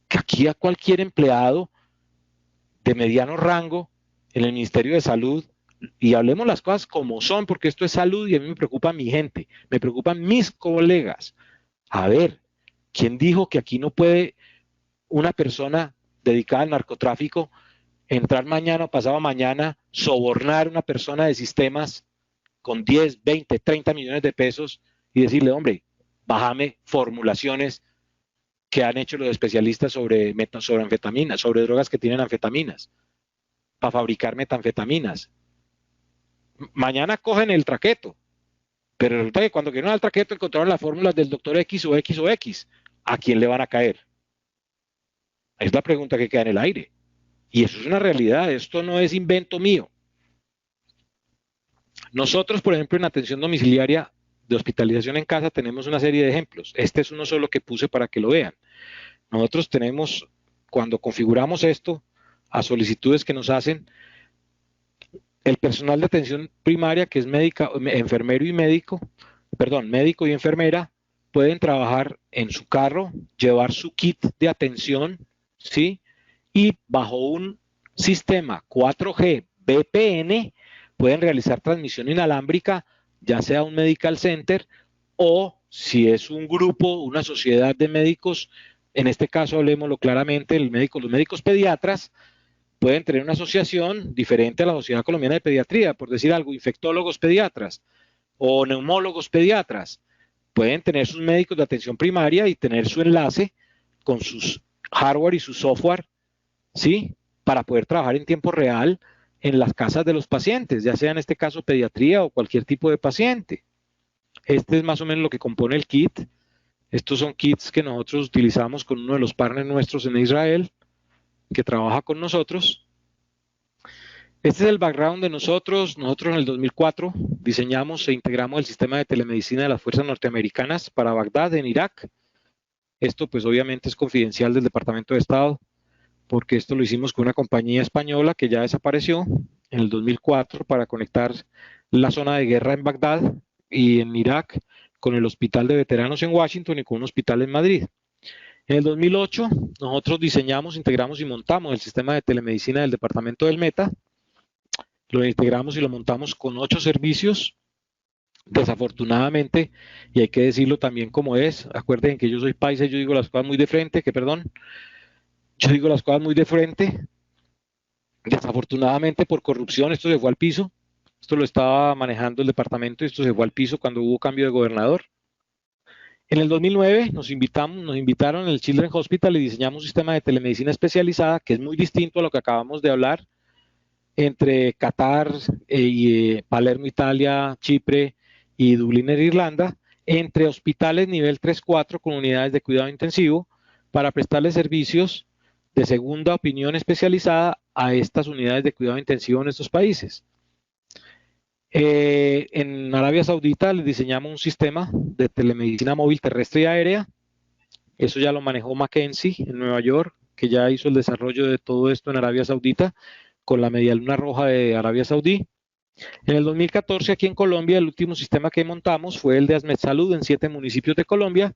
Speaker 2: Que aquí a cualquier empleado de mediano rango en el Ministerio de Salud, y hablemos las cosas como son, porque esto es salud y a mí me preocupa mi gente, me preocupan mis colegas. A ver, ¿quién dijo que aquí no puede una persona dedicada al narcotráfico entrar mañana o pasado mañana, sobornar a una persona de sistemas con 10, 20, 30 millones de pesos y decirle, hombre, bájame formulaciones que han hecho los especialistas sobre anfetaminas, sobre drogas que tienen anfetaminas, para fabricar metanfetaminas? Mañana cogen el traqueto, pero resulta que cuando quedaron al traqueto encontraron las fórmulas del doctor X o X o X. ¿A quién le van a caer? Es la pregunta que queda en el aire. Y eso es una realidad, esto no es invento mío. Nosotros, por ejemplo, en atención domiciliaria de hospitalización en casa tenemos una serie de ejemplos. Este es uno solo que puse para que lo vean. Nosotros tenemos, cuando configuramos esto, a solicitudes que nos hacen, el personal de atención primaria, que es enfermero y médico, médico y enfermera, pueden trabajar en su carro, llevar su kit de atención, ¿sí? Y bajo un sistema 4G VPN pueden realizar transmisión inalámbrica, ya sea un medical center o si es un grupo, una sociedad de médicos, en este caso hablemoslo claramente, los médicos pediatras pueden tener una asociación diferente a la Sociedad Colombiana de Pediatría, por decir algo, infectólogos pediatras o neumólogos pediatras. Pueden tener sus médicos de atención primaria y tener su enlace con sus hardware y su software, ¿sí? Para poder trabajar en tiempo real en las casas de los pacientes, ya sea en este caso pediatría o cualquier tipo de paciente. Este es más o menos lo que compone el kit. Estos son kits que nosotros utilizamos con uno de los partners nuestros en Israel, que trabaja con nosotros. Este es el background de nosotros. Nosotros en el 2004 diseñamos e integramos el sistema de telemedicina de las fuerzas norteamericanas para Bagdad, en Irak. Esto pues obviamente es confidencial del Departamento de Estado, porque esto lo hicimos con una compañía española que ya desapareció en el 2004 para conectar la zona de guerra en Bagdad y en Irak con el hospital de veteranos en Washington y con un hospital en Madrid. En el 2008 nosotros diseñamos, integramos y montamos el sistema de telemedicina del departamento del Meta. Lo integramos y lo montamos con 8 servicios. Desafortunadamente, y hay que decirlo también como es, acuerden que yo soy paisa y yo digo las cosas muy de frente, yo digo las cosas muy de frente. Desafortunadamente por corrupción esto se fue al piso. Esto lo estaba manejando el departamento y esto se fue al piso cuando hubo cambio de gobernador. En el 2009 nos invitaron en el Children's Hospital y diseñamos un sistema de telemedicina especializada que es muy distinto a lo que acabamos de hablar entre Qatar y Palermo, Italia, Chipre y Dublín, Irlanda, entre hospitales nivel 3-4 con unidades de cuidado intensivo para prestarles servicios de segunda opinión especializada a estas unidades de cuidado intensivo en estos países. En Arabia Saudita les diseñamos un sistema de telemedicina móvil terrestre y aérea. Eso ya lo manejó McKinsey en Nueva York, que ya hizo el desarrollo de todo esto en Arabia Saudita con la Media Luna Roja de Arabia Saudí. En el 2014 aquí en Colombia el último sistema que montamos fue el de ASMED Salud en 7 municipios de Colombia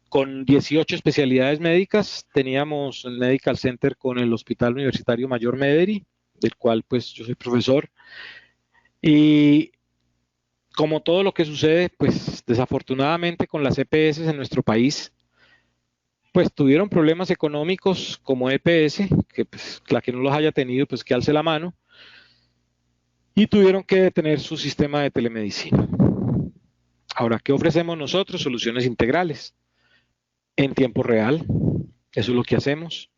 Speaker 2: con 18 especialidades médicas. Teníamos el Medical Center con el Hospital Universitario Mayor Mederi, del cual pues yo soy profesor. Y como todo lo que sucede, pues desafortunadamente con las EPS en nuestro país, pues tuvieron problemas económicos como EPS, que pues, la que no los haya tenido, pues que alce la mano, y tuvieron que detener su sistema de telemedicina. Ahora, ¿qué ofrecemos nosotros? Soluciones integrales en tiempo real, eso es lo que hacemos.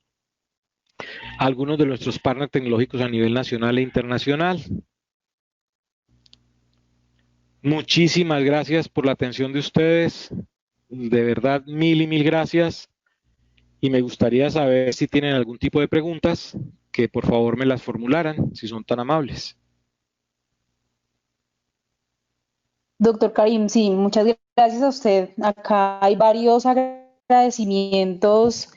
Speaker 2: Algunos de nuestros partners tecnológicos a nivel nacional e internacional. Muchísimas gracias por la atención de ustedes, de verdad mil y mil gracias, y me gustaría saber si tienen algún tipo de preguntas, que por favor me las formularan, si son tan amables.
Speaker 3: Doctor Karim, sí, muchas gracias a usted. Acá hay varios agradecimientos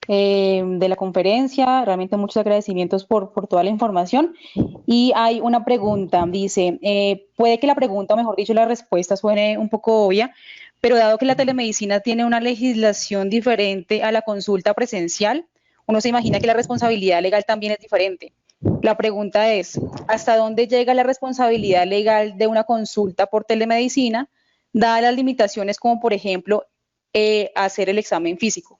Speaker 3: de la conferencia, realmente muchos agradecimientos por toda la información. Y hay una pregunta, dice, puede que la pregunta, o mejor dicho, la respuesta suene un poco obvia, pero dado que la telemedicina tiene una legislación diferente a la consulta presencial, uno se imagina que la responsabilidad legal también es diferente. La pregunta es, ¿hasta dónde llega la responsabilidad legal de una consulta por telemedicina, dadas las limitaciones como, por ejemplo, hacer el examen físico?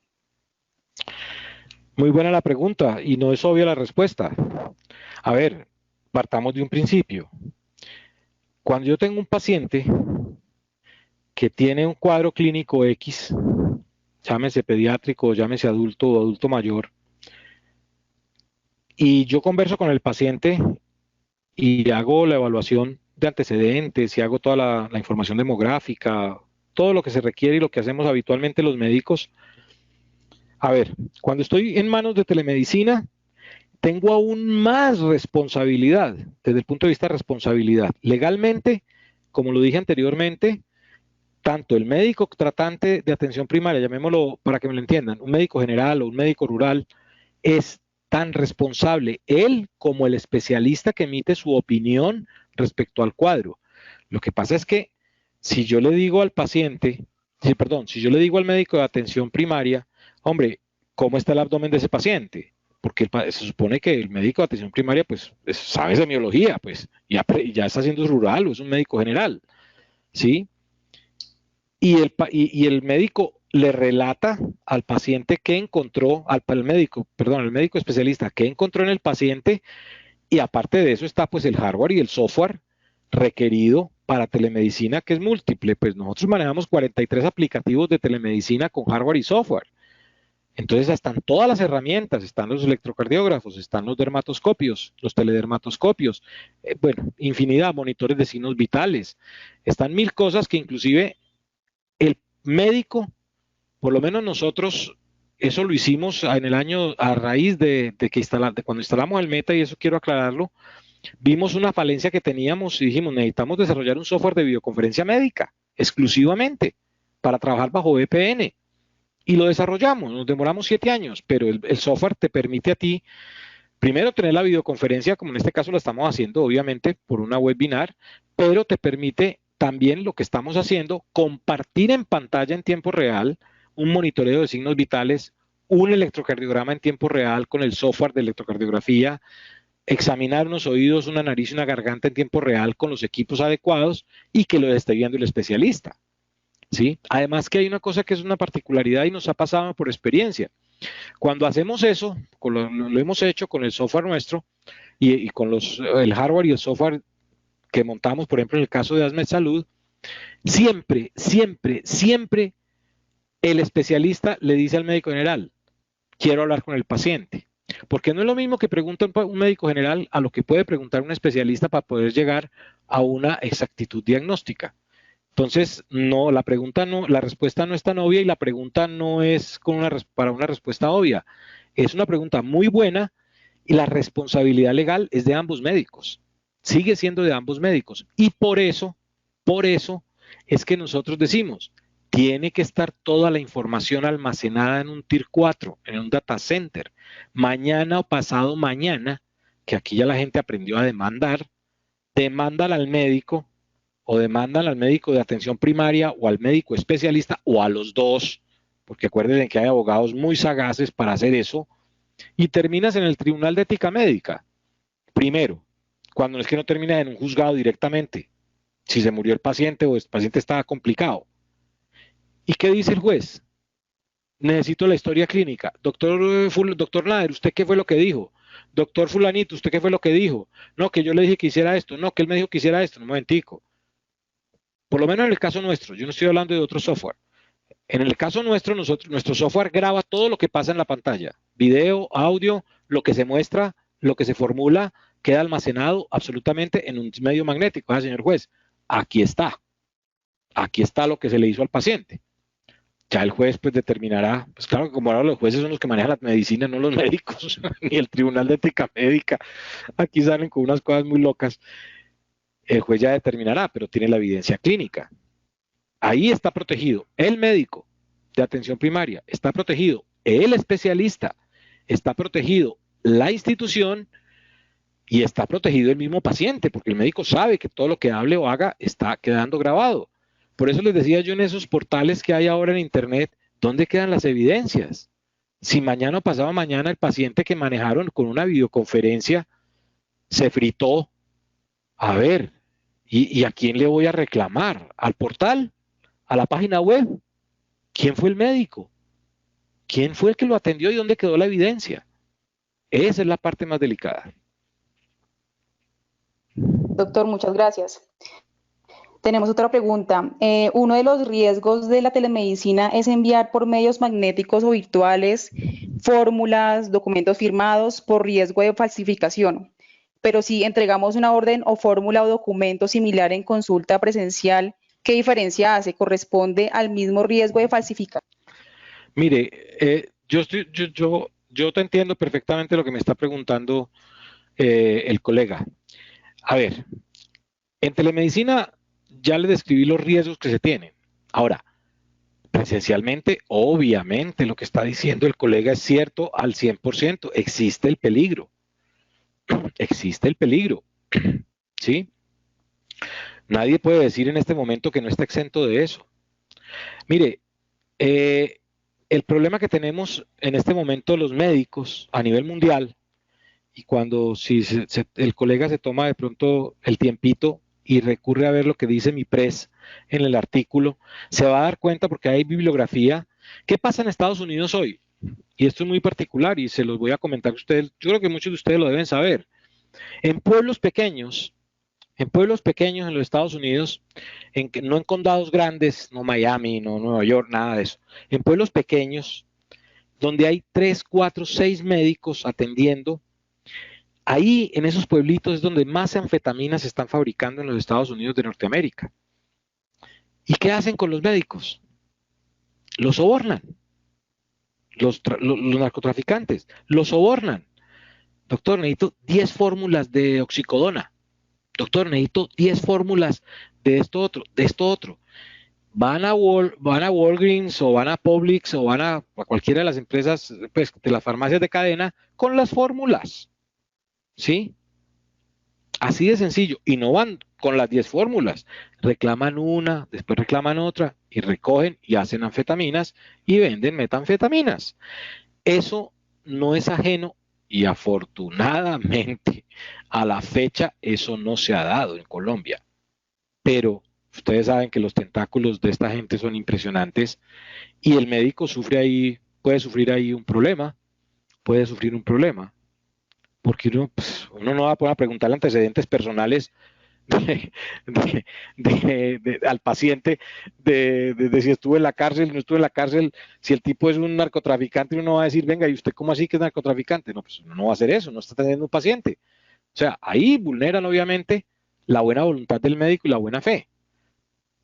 Speaker 2: Muy buena la pregunta y no es obvia la respuesta. A ver, partamos de un principio. Cuando yo tengo un paciente que tiene un cuadro clínico X, llámese pediátrico, llámese adulto o adulto mayor, y yo converso con el paciente y hago la evaluación de antecedentes y hago toda la información demográfica, todo lo que se requiere y lo que hacemos habitualmente los médicos. A ver, cuando estoy en manos de telemedicina, tengo aún más responsabilidad, desde el punto de vista de responsabilidad. Legalmente, como lo dije anteriormente, tanto el médico tratante de atención primaria, llamémoslo para que me lo entiendan, un médico general o un médico rural, es tan responsable él como el especialista que emite su opinión respecto al cuadro. Lo que pasa es que si yo le digo al paciente, si yo le digo al médico de atención primaria, hombre, ¿cómo está el abdomen de ese paciente? Porque se supone que el médico de atención primaria pues sabe semiología, pues ya está haciendo rural o es un médico general, ¿sí? Y el médico le relata al paciente qué encontró, el médico especialista, qué encontró en el paciente, y aparte de eso está pues el hardware y el software requerido para telemedicina, que es múltiple. Pues nosotros manejamos 43 aplicativos de telemedicina con hardware y software. Entonces están todas las herramientas, están los electrocardiógrafos, están los dermatoscopios, los teledermatoscopios, bueno, infinidad, monitores de signos vitales, están mil cosas que inclusive el médico, por lo menos nosotros, eso lo hicimos en el año a raíz de cuando instalamos el Meta, y eso quiero aclararlo, vimos una falencia que teníamos y dijimos, necesitamos desarrollar un software de videoconferencia médica exclusivamente para trabajar bajo VPN. Y lo desarrollamos, nos demoramos 7 años, pero el software te permite a ti, primero, tener la videoconferencia, como en este caso lo estamos haciendo, obviamente, por una webinar, pero te permite también lo que estamos haciendo, compartir en pantalla en tiempo real un monitoreo de signos vitales, un electrocardiograma en tiempo real con el software de electrocardiografía, examinar unos oídos, una nariz y una garganta en tiempo real con los equipos adecuados y que lo esté viendo el especialista. ¿Sí? Además que hay una cosa que es una particularidad y nos ha pasado por experiencia. Cuando hacemos eso, lo hemos hecho con el software nuestro y con el hardware y el software que montamos, por ejemplo, en el caso de ASMED Salud, siempre, siempre, siempre el especialista le dice al médico general, quiero hablar con el paciente. Porque no es lo mismo que pregunta un médico general a lo que puede preguntar un especialista para poder llegar a una exactitud diagnóstica. Entonces, no, la respuesta no es tan obvia y la pregunta no es para una respuesta obvia. Es una pregunta muy buena y la responsabilidad legal es de ambos médicos. Sigue siendo de ambos médicos. Y por eso es que nosotros decimos, tiene que estar toda la información almacenada en un Tier 4, en un data center. Mañana o pasado mañana, que aquí ya la gente aprendió a demandar, demandan al médico o demandan al médico de atención primaria o al médico especialista o a los dos, porque acuérdense que hay abogados muy sagaces para hacer eso, y terminas en el Tribunal de Ética Médica. Primero, cuando es que no termina en un juzgado directamente, si se murió el paciente o el paciente estaba complicado. ¿Y qué dice el juez? Necesito la historia clínica. Doctor Nader, ¿usted qué fue lo que dijo? Doctor Fulanito, ¿usted qué fue lo que dijo? No, que yo le dije que hiciera esto. No, que él me dijo que hiciera esto. Un momentico. Por lo menos en el caso nuestro, yo no estoy hablando de otro software. En el caso nuestro, nuestro software graba todo lo que pasa en la pantalla. Video, audio, lo que se muestra, lo que se formula, queda almacenado absolutamente en un medio magnético. Ah, señor juez, aquí está. Aquí está lo que se le hizo al paciente. Ya el juez pues determinará, pues claro que como ahora los jueces son los que manejan la medicina, no los médicos, ni el Tribunal de Ética Médica. Aquí salen con unas cosas muy locas. El juez ya determinará, pero tiene la evidencia clínica. Ahí está protegido el médico de atención primaria, está protegido el especialista, está protegido la institución y está protegido el mismo paciente, porque el médico sabe que todo lo que hable o haga está quedando grabado. Por eso les decía yo en esos portales que hay ahora en Internet, ¿dónde quedan las evidencias? Si mañana o pasado mañana el paciente que manejaron con una videoconferencia se fritó, a ver, ¿y a quién le voy a reclamar? ¿Al portal? ¿A la página web? ¿Quién fue el médico? ¿Quién fue el que lo atendió y dónde quedó la evidencia? Esa es la parte más delicada.
Speaker 3: Doctor, muchas gracias. Tenemos otra pregunta. Uno de los riesgos de la telemedicina es enviar por medios magnéticos o virtuales fórmulas, documentos firmados por riesgo de falsificación. Pero si entregamos una orden o fórmula o documento similar en consulta presencial, ¿qué diferencia hace? ¿Corresponde al mismo riesgo de falsificación?
Speaker 2: Mire, yo te entiendo perfectamente lo que me está preguntando el colega. A ver, en telemedicina ya le describí los riesgos que se tienen. Ahora, presencialmente, obviamente lo que está diciendo el colega es cierto al 100%. Existe el peligro. Existe el peligro. ¿Sí? Nadie puede decir en este momento que no está exento de eso. Mire, el problema que tenemos en este momento los médicos a nivel mundial, y cuando si el colega se toma de pronto el tiempito y recurre a ver lo que dice MIPRES en el artículo, se va a dar cuenta porque hay bibliografía. ¿Qué pasa en Estados Unidos hoy? Y esto es muy particular y se los voy a comentar a ustedes. Yo creo que muchos de ustedes lo deben saber. En pueblos pequeños en los Estados Unidos, no en condados grandes, no Miami, no Nueva York, nada de eso. En pueblos pequeños, donde hay 3, 4, 6 médicos atendiendo. Ahí, en esos pueblitos, es donde más anfetaminas se están fabricando en los Estados Unidos de Norteamérica. ¿Y qué hacen con los médicos? Los sobornan. Los narcotraficantes los sobornan. Doctor, necesito 10 fórmulas de oxicodona. Doctor, necesito 10 fórmulas de esto otro, de esto otro. Van a Walgreens o van a Publix o van a cualquiera de las empresas, pues, de las farmacias de cadena con las fórmulas. ¿Sí? Así de sencillo. Y no van con las 10 fórmulas. Reclaman una, después reclaman otra y recogen y hacen anfetaminas y venden metanfetaminas. Eso no es ajeno y afortunadamente a la fecha eso no se ha dado en Colombia. Pero ustedes saben que los tentáculos de esta gente son impresionantes y el médico sufre ahí, puede sufrir ahí un problema, puede sufrir un problema. Porque uno no va a poder preguntarle antecedentes personales al paciente de si estuvo en la cárcel, no estuvo en la cárcel, si el tipo es un narcotraficante, uno no va a decir, venga, ¿y usted cómo así que es narcotraficante? No, pues uno no va a hacer eso, no está atendiendo un paciente. O sea, ahí vulneran obviamente la buena voluntad del médico y la buena fe.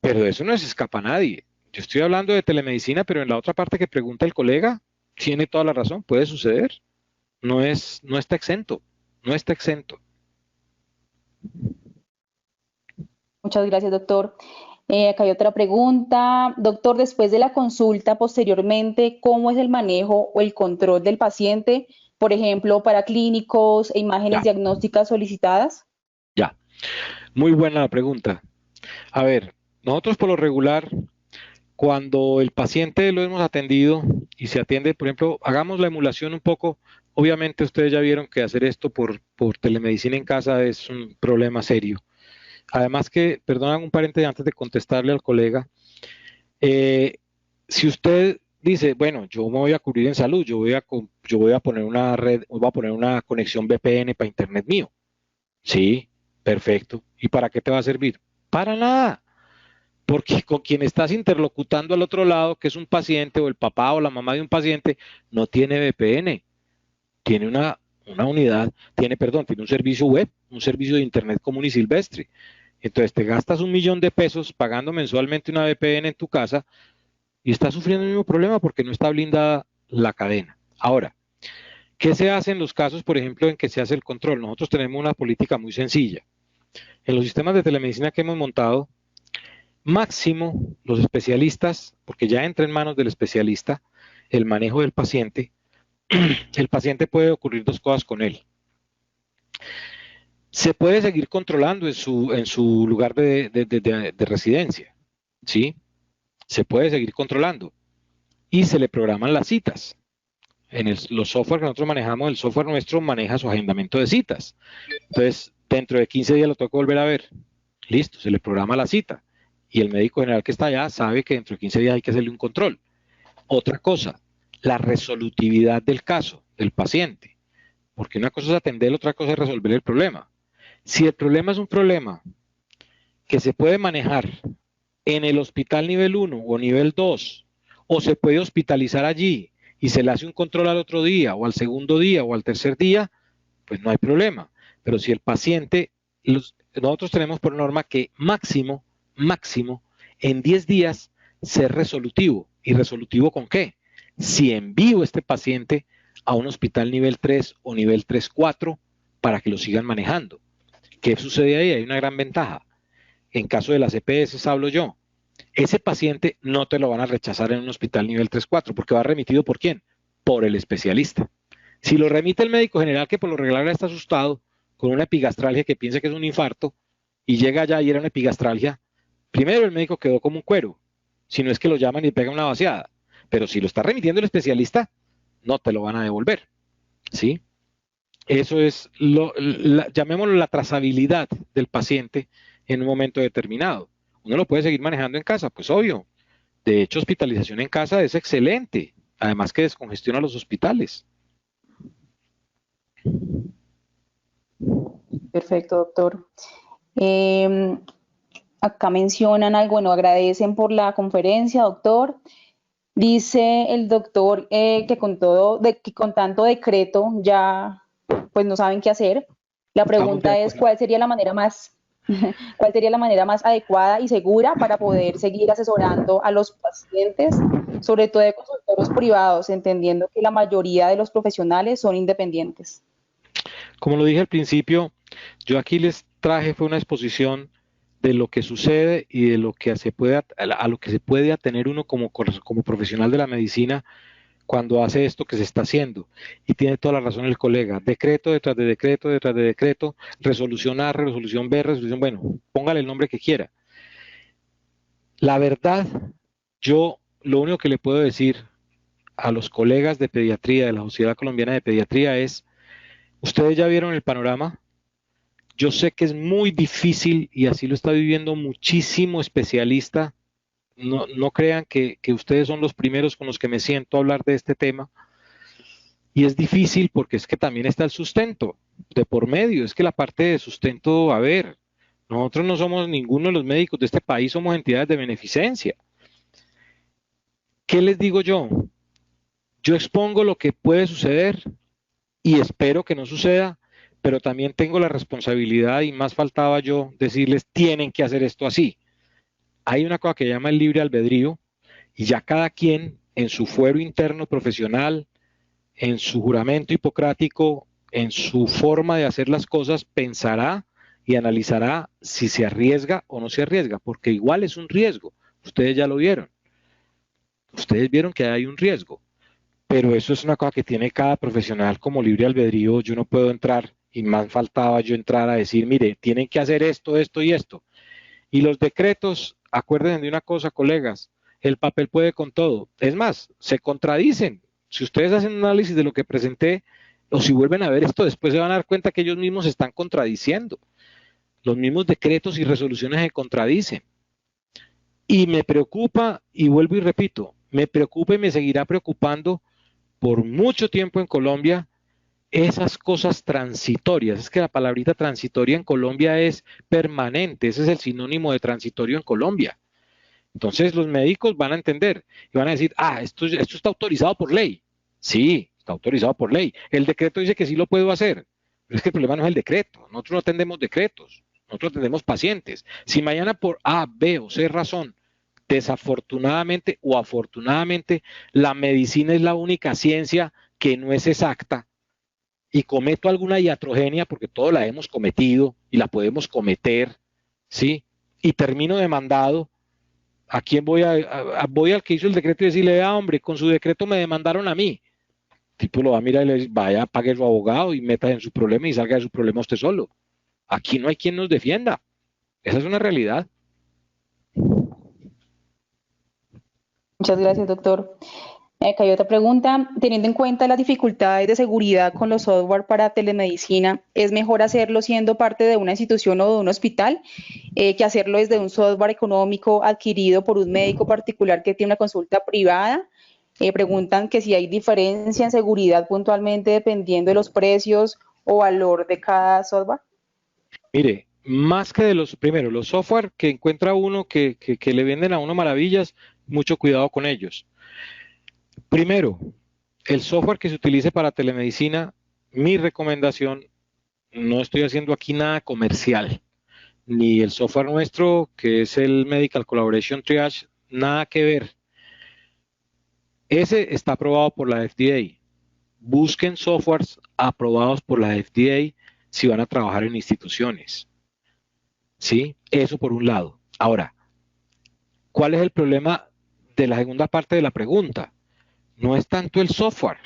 Speaker 2: Pero de eso no se escapa nadie. Yo estoy hablando de telemedicina, pero en la otra parte que pregunta el colega, tiene toda la razón, puede suceder. No está exento, no está exento.
Speaker 3: Muchas gracias, doctor. Acá hay otra pregunta. Doctor, después de la consulta, posteriormente, ¿cómo es el manejo o el control del paciente? Por ejemplo, para clínicos e imágenes
Speaker 2: Ya,
Speaker 3: diagnósticas solicitadas.
Speaker 2: ya. Muy buena la pregunta. A ver, nosotros por lo regular, cuando el paciente lo hemos atendido y se atiende, por ejemplo, hagamos la emulación un poco. Obviamente ustedes ya vieron que hacer esto por telemedicina en casa es un problema serio. Además que, perdón, un paréntesis antes de contestarle al colega, si usted dice, bueno, yo me voy a cubrir en salud, yo voy a poner una red, voy a poner una conexión VPN para internet mío. Sí, perfecto. ¿Y para qué te va a servir? Para nada. Porque con quien estás interlocutando al otro lado, que es un paciente o el papá o la mamá de un paciente, no tiene VPN, tiene una unidad, tiene un servicio web, un servicio de internet común y silvestre. Entonces te gastas $1.000.000 pagando mensualmente una VPN en tu casa y estás sufriendo el mismo problema porque no está blindada la cadena. Ahora, ¿qué se hace en los casos, por ejemplo, en que se hace el control? Nosotros tenemos una política muy sencilla. En los sistemas de telemedicina que hemos montado, máximo los especialistas, porque ya entra en manos del especialista el manejo del paciente, el paciente puede ocurrir dos cosas con él. Se puede seguir controlando en su lugar de residencia, ¿sí? Se puede seguir controlando y se le programan las citas. Los software que nosotros manejamos, el software nuestro maneja su agendamiento de citas. Entonces, dentro de 15 días lo tengo que volver a ver. Listo, se le programa la cita. Y el médico general que está allá sabe que dentro de 15 días hay que hacerle un control. Otra cosa, la resolutividad del caso, del paciente. Porque una cosa es atender, otra cosa es resolver el problema. Si el problema es un problema que se puede manejar en el hospital nivel 1 o nivel 2, o se puede hospitalizar allí y se le hace un control al otro día, o al segundo día, o al tercer día, pues no hay problema. Pero si el paciente, nosotros tenemos por norma que máximo, en 10 días ser resolutivo. ¿Y resolutivo con qué? Si envío este paciente a un hospital nivel 3 o nivel 3-4 para que lo sigan manejando. ¿Qué sucede ahí? Hay una gran ventaja. En caso de las EPS hablo yo. Ese paciente no te lo van a rechazar en un hospital nivel 3-4 porque va remitido ¿por quién? Por el especialista. Si lo remite el médico general que por lo regular está asustado con una epigastralgia que piensa que es un infarto y llega allá y era una epigastralgia, primero el médico quedó como un cuero, si no es que lo llaman y pegan una vaciada. Pero si lo está remitiendo el especialista, no te lo van a devolver. ¿Sí? Eso es, llamémoslo la trazabilidad del paciente en un momento determinado. Uno lo puede seguir manejando en casa, pues obvio. De hecho, hospitalización en casa es excelente, además que descongestiona los hospitales.
Speaker 3: Perfecto, doctor. Acá mencionan algo, bueno, agradecen por la conferencia, doctor. Dice el doctor que con tanto decreto ya pues no saben qué hacer. La
Speaker 2: Estamos de
Speaker 3: pregunta es
Speaker 2: acuerdo.
Speaker 3: ¿cuál sería la manera más, cuál sería la manera más adecuada y segura para poder seguir asesorando a los pacientes, sobre todo de consultorios privados, entendiendo que la mayoría de los profesionales son independientes?
Speaker 2: Como lo dije al principio, yo aquí les traje fue una exposición de lo que sucede y de lo que se puede, a lo que se puede atener uno como profesional de la medicina cuando hace esto que se está haciendo. Y tiene toda la razón el colega. Decreto detrás de decreto, resolución A, resolución B, resolución, bueno, póngale el nombre que quiera. La verdad, yo lo único que le puedo decir a los colegas de pediatría de la Sociedad Colombiana de Pediatría es, ustedes ya vieron el panorama. Yo sé que es muy difícil y así lo está viviendo muchísimo especialista. No crean que ustedes son los primeros con los que me siento a hablar de este tema. Y es difícil porque es que también está el sustento de por medio. Es que la parte de sustento, a ver, nosotros no somos ninguno de los médicos de este país, somos entidades de beneficencia. ¿Qué les digo yo? Yo expongo lo que puede suceder y espero que no suceda, pero también tengo la responsabilidad y más faltaba yo decirles, tienen que hacer esto así. Hay una cosa que llama el libre albedrío y ya cada quien en su fuero interno profesional, en su juramento hipocrático, en su forma de hacer las cosas, pensará y analizará si se arriesga o no se arriesga, porque igual es un riesgo. Ustedes ya lo vieron. Ustedes vieron que hay un riesgo, pero eso es una cosa que tiene cada profesional como libre albedrío. Yo no puedo entrar, y más faltaba yo entrar a decir, mire, tienen que hacer esto, esto y esto. Y los decretos, acuérdense de una cosa, colegas, el papel puede con todo. Es más, se contradicen. Si ustedes hacen un análisis de lo que presenté, o si vuelven a ver esto, después se van a dar cuenta que ellos mismos se están contradiciendo. Los mismos decretos y resoluciones se contradicen. Y me preocupa, y vuelvo y repito, me preocupa y me seguirá preocupando por mucho tiempo en Colombia esas cosas transitorias. Es que la palabrita transitoria en Colombia es permanente, ese es el sinónimo de transitorio en Colombia. Entonces los médicos van a entender y van a decir, esto está autorizado por ley. Sí, está autorizado por ley. El decreto dice que sí lo puedo hacer, pero es que el problema no es el decreto. Nosotros no atendemos decretos, nosotros atendemos pacientes. Si mañana por A, B o C razón, desafortunadamente o afortunadamente, la medicina es la única ciencia que no es exacta, y cometo alguna iatrogenia, porque todos la hemos cometido y la podemos cometer, ¿sí? Y termino demandado, ¿a quién voy voy al que hizo el decreto y decirle, hombre, con su decreto me demandaron a mí? El tipo lo va a mirar y le dice, vaya, pague su abogado y meta en su problema y salga de su problema usted solo. Aquí no hay quien nos defienda. Esa es una realidad.
Speaker 3: Muchas gracias, doctor. Acá hay otra pregunta. Teniendo en cuenta las dificultades de seguridad con los software para telemedicina, ¿es mejor hacerlo siendo parte de una institución o de un hospital que hacerlo desde un software económico adquirido por un médico particular que tiene una consulta privada? Preguntan que si hay diferencia en seguridad puntualmente dependiendo de los precios o valor de cada software.
Speaker 2: Mire, más que de primero, los software que encuentra uno que le venden a uno maravillas, mucho cuidado con ellos. Primero, el software que se utilice para telemedicina, mi recomendación, no estoy haciendo aquí nada comercial, ni el software nuestro, que es el Medical Collaboration Triage, nada que ver. Ese está aprobado por la FDA. Busquen softwares aprobados por la FDA si van a trabajar en instituciones. ¿Sí? Eso por un lado. Ahora, ¿cuál es el problema de la segunda parte de la pregunta? No es tanto el software,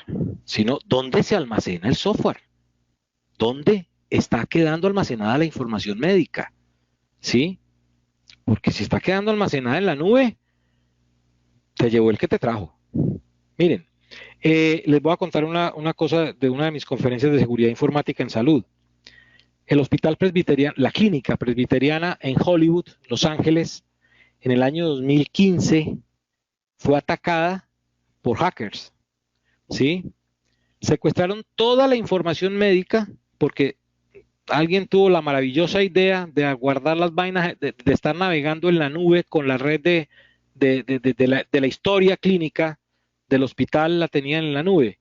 Speaker 2: sino dónde se almacena el software. ¿Dónde está quedando almacenada la información médica? ¿Sí? Porque si está quedando almacenada en la nube, te llevó el que te trajo. Miren, les voy a contar una cosa de una de mis conferencias de seguridad informática en salud. El Hospital Presbiteriano, la Clínica Presbiteriana en Hollywood, Los Ángeles, en el año 2015 fue atacada por hackers. ¿Sí? Secuestraron toda la información médica porque alguien tuvo la maravillosa idea de guardar las vainas, de estar navegando en la nube con la red de la historia clínica del hospital la tenían en la nube.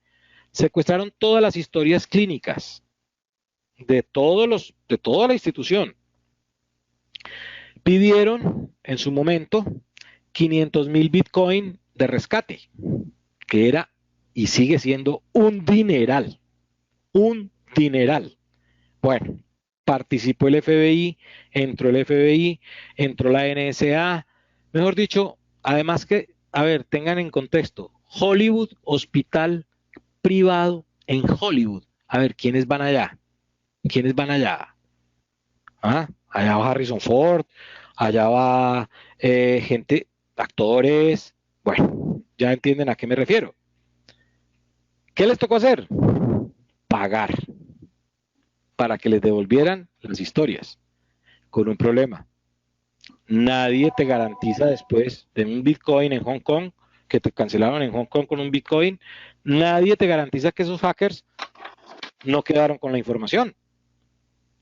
Speaker 2: Secuestraron todas las historias clínicas de toda la institución. Pidieron en su momento 500,000 Bitcoin de rescate, que era y sigue siendo un dineral. Un dineral. Bueno, participó el FBI, entró la NSA, mejor dicho, además que, a ver, tengan en contexto, Hollywood, hospital privado en Hollywood. A ver, ¿quiénes van allá? ¿Quiénes van allá? ¿Ah? Allá va Harrison Ford, allá va gente, actores, bueno, ya entienden a qué me refiero. ¿Qué les tocó hacer? Pagar para que les devolvieran las historias, con un problema. Nadie te garantiza después de un Bitcoin en Hong Kong, que te cancelaron en Hong Kong con un Bitcoin, nadie te garantiza que esos hackers no quedaron con la información.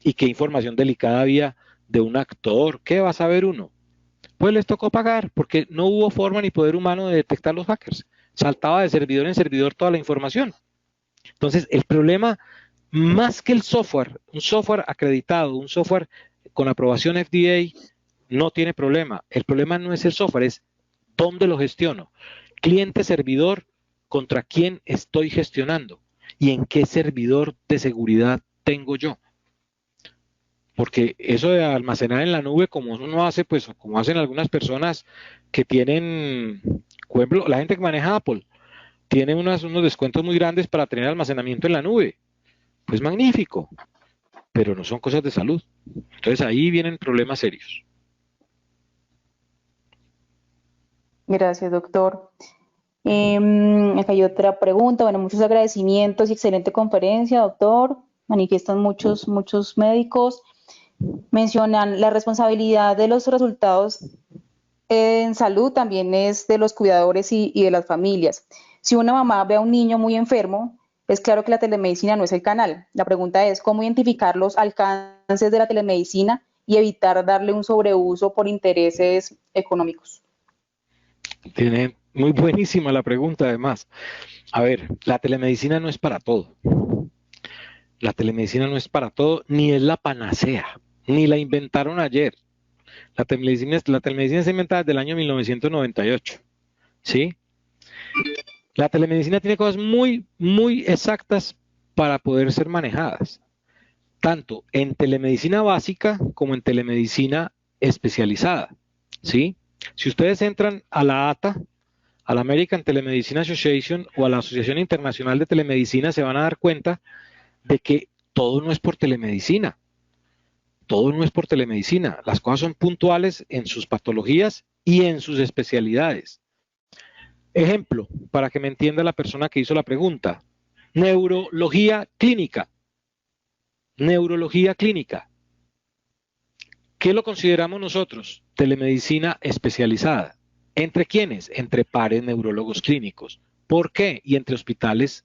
Speaker 2: ¿Y qué información delicada había de un actor? ¿Qué va a saber uno? Pues les tocó pagar, porque no hubo forma ni poder humano de detectar los hackers. Saltaba de servidor en servidor toda la información. Entonces, el problema, más que el software, un software acreditado, un software con aprobación FDA, no tiene problema. El problema no es el software, es dónde lo gestiono. Cliente-servidor, ¿contra quién estoy gestionando? ¿Y en qué servidor de seguridad tengo yo? Porque eso de almacenar en la nube, como uno hace, pues como hacen algunas personas que tienen, por ejemplo, la gente que maneja Apple, tiene unos descuentos muy grandes para tener almacenamiento en la nube. Pues magnífico, pero no son cosas de salud. Entonces ahí vienen problemas serios.
Speaker 3: Gracias, doctor. Acá hay otra pregunta. Bueno, muchos agradecimientos y excelente conferencia, doctor. Manifiestan muchos médicos. Mencionan la responsabilidad de los resultados en salud también es de los cuidadores y de las familias. Si una mamá ve a un niño muy enfermo, es claro que la telemedicina no es el canal. La pregunta es cómo identificar los alcances de la telemedicina y evitar darle un sobreuso por intereses económicos.
Speaker 2: Tiene muy buenísima la pregunta, además. A ver, la telemedicina no es para todo. La telemedicina no es para todo, ni es la panacea, ni la inventaron ayer. La telemedicina está inventada desde el año 1998, ¿sí? La telemedicina tiene cosas muy, muy exactas para poder ser manejadas, tanto en telemedicina básica como en telemedicina especializada, ¿sí? Si ustedes entran a la ATA, a la American Telemedicine Association o a la Asociación Internacional de Telemedicina, se van a dar cuenta de que todo no es por telemedicina. Todo no es por telemedicina. Las cosas son puntuales en sus patologías y en sus especialidades. Ejemplo, para que me entienda la persona que hizo la pregunta. Neurología clínica. Neurología clínica. ¿Qué lo consideramos nosotros? Telemedicina especializada. ¿Entre quiénes? Entre pares neurólogos clínicos. ¿Por qué? Y entre hospitales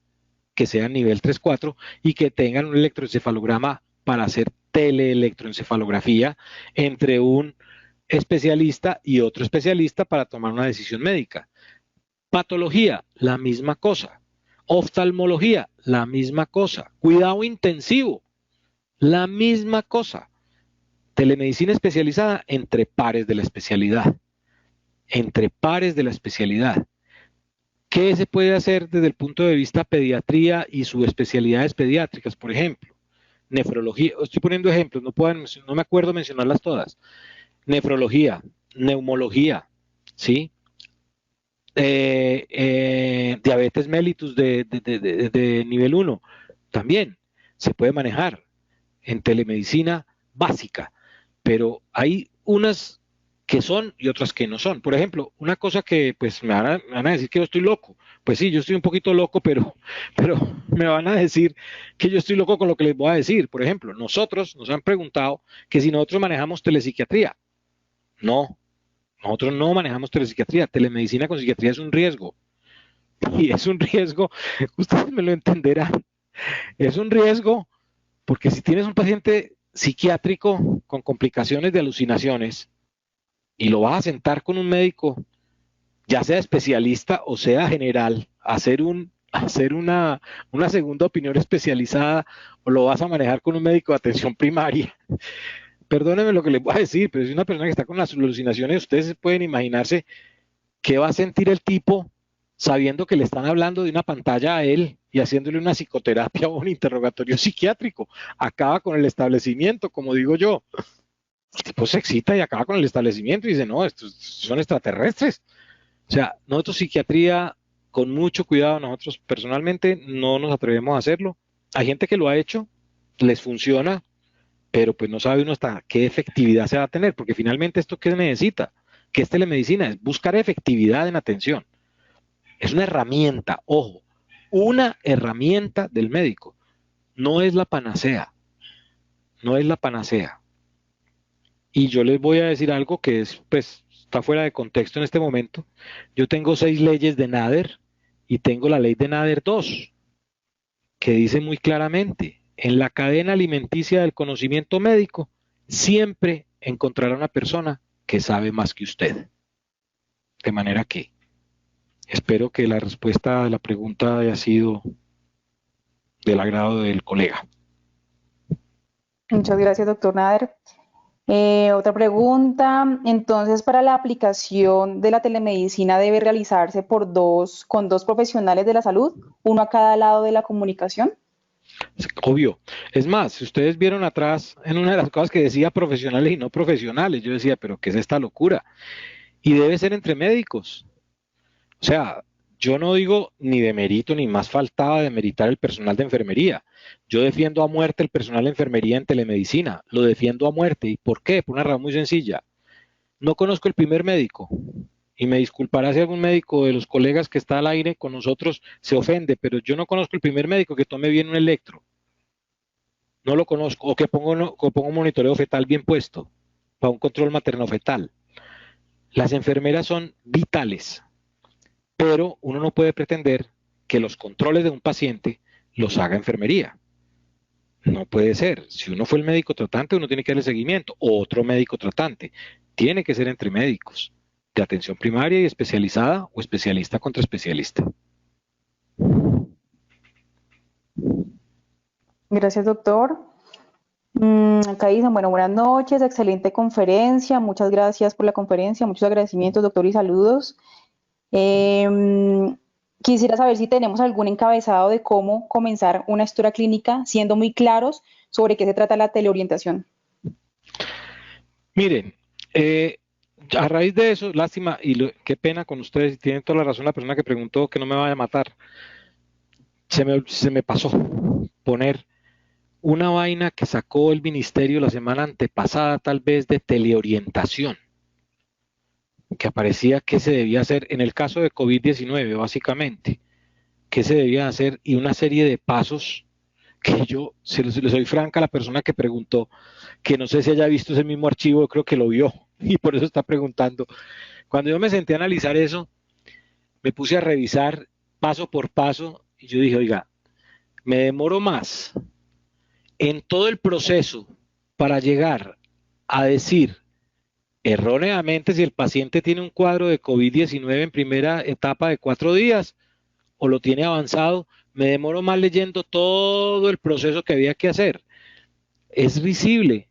Speaker 2: que sean nivel 3-4 y que tengan un electroencefalograma para hacer teleelectroencefalografía entre un especialista y otro especialista para tomar una decisión médica. Patología, la misma cosa. Oftalmología, la misma cosa. Cuidado intensivo, la misma cosa. Telemedicina especializada entre pares de la especialidad. Entre pares de la especialidad. ¿Qué se puede hacer desde el punto de vista pediatría y subespecialidades pediátricas, por ejemplo? Nefrología, estoy poniendo ejemplos, no me acuerdo mencionarlas todas. Nefrología, neumología, ¿sí? Diabetes mellitus de nivel 1, también se puede manejar en telemedicina básica, pero hay unas que son y otras que no son. Por ejemplo, una cosa que pues me van a decir que yo estoy loco. Pues sí, yo estoy un poquito loco, pero me van a decir que yo estoy loco con lo que les voy a decir. Por ejemplo, nosotros nos han preguntado que si nosotros manejamos telepsiquiatría. No, nosotros no manejamos telepsiquiatría. Telemedicina con psiquiatría es un riesgo. Y es un riesgo, ustedes me lo entenderán, es un riesgo porque si tienes un paciente psiquiátrico con complicaciones de alucinaciones, y lo vas a sentar con un médico ya sea especialista o sea general, hacer una segunda opinión especializada, o lo vas a manejar con un médico de atención primaria. Perdónenme lo que les voy a decir, pero si una persona que está con las alucinaciones, ustedes pueden imaginarse qué va a sentir el tipo sabiendo que le están hablando de una pantalla a él y haciéndole una psicoterapia o un interrogatorio psiquiátrico. Acaba con el establecimiento, como digo yo. El tipo se excita y acaba con el establecimiento y dice, no, estos son extraterrestres. O sea, nosotros psiquiatría, con mucho cuidado, nosotros personalmente no nos atrevemos a hacerlo. Hay gente que lo ha hecho, les funciona, pero pues no sabe uno hasta qué efectividad se va a tener, porque finalmente esto que necesita, que es telemedicina, es buscar efectividad en atención. Es una herramienta, ojo, una herramienta del médico. No es la panacea, no es la panacea. Y yo les voy a decir algo que es, pues, está fuera de contexto en este momento. Yo tengo 6 leyes de Nader y tengo la ley de Nader 2, que dice muy claramente, en la cadena alimenticia del conocimiento médico, siempre encontrará una persona que sabe más que usted. De manera que espero que la respuesta a la pregunta haya sido del agrado del colega.
Speaker 3: Muchas gracias, doctor Nader. Otra pregunta, entonces para la aplicación de la telemedicina debe realizarse con dos profesionales de la salud, uno a cada lado de la comunicación.
Speaker 2: Obvio. Es más, si ustedes vieron atrás en una de las cosas que decía profesionales y no profesionales, yo decía, pero ¿qué es esta locura? Y debe ser entre médicos. O sea, yo no digo ni demerito ni más faltaba demeritar el personal de enfermería. Yo defiendo a muerte el personal de enfermería en telemedicina. Lo defiendo a muerte. ¿Y por qué? Por una razón muy sencilla. No conozco el primer médico. Y me disculpará si algún médico de los colegas que está al aire con nosotros se ofende, pero yo no conozco el primer médico que tome bien un electro. No lo conozco. O que ponga un monitoreo fetal bien puesto para un control materno-fetal. Las enfermeras son vitales, pero uno no puede pretender que los controles de un paciente los haga enfermería. No puede ser. Si uno fue el médico tratante, uno tiene que darle seguimiento. O otro médico tratante. Tiene que ser entre médicos de atención primaria y especializada o especialista contra especialista.
Speaker 3: Gracias, doctor. Acá dicen, bueno, buenas noches, excelente conferencia, muchas gracias por la conferencia, muchos agradecimientos, doctor, y saludos. Quisiera saber si tenemos algún encabezado de cómo comenzar una historia clínica, siendo muy claros sobre qué se trata la teleorientación.
Speaker 2: Miren, a raíz de eso, lástima, y qué pena con ustedes, tienen toda la razón la persona que preguntó que no me vaya a matar. Se me pasó poner una vaina que sacó el ministerio la semana antepasada, tal vez de teleorientación, que aparecía que se debía hacer en el caso de COVID-19, básicamente, qué se debía hacer y una serie de pasos que yo, le soy franca a la persona que preguntó, que no sé si haya visto ese mismo archivo, yo creo que lo vio y por eso está preguntando. Cuando yo me senté a analizar eso, me puse a revisar paso por paso y yo dije, oiga, me demoro más en todo el proceso para llegar a decir erróneamente si el paciente tiene un cuadro de COVID-19 en primera etapa de 4 días o lo tiene avanzado, me demoro más leyendo todo el proceso que había que hacer. Es risible.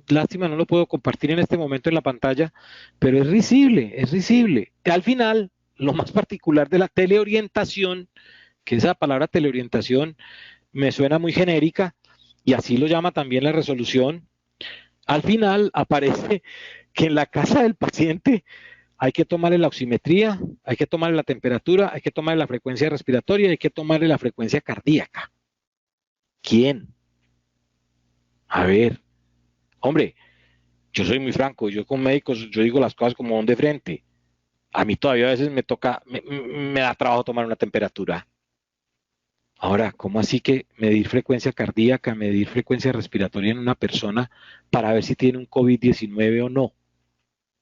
Speaker 2: Lástima, no lo puedo compartir en este momento en la pantalla, pero es risible, es risible. Al final, lo más particular de la teleorientación, que esa palabra teleorientación me suena muy genérica, y así lo llama también la resolución, al final aparece que en la casa del paciente hay que tomarle la oximetría, hay que tomarle la temperatura, hay que tomarle la frecuencia respiratoria, hay que tomarle la frecuencia cardíaca. ¿Quién? A ver, hombre, yo soy muy franco, yo con médicos, yo digo las cosas como son de frente. A mí todavía a veces me da trabajo tomar una temperatura. Ahora, ¿cómo así que medir frecuencia cardíaca, medir frecuencia respiratoria en una persona para ver si tiene un COVID-19 o no?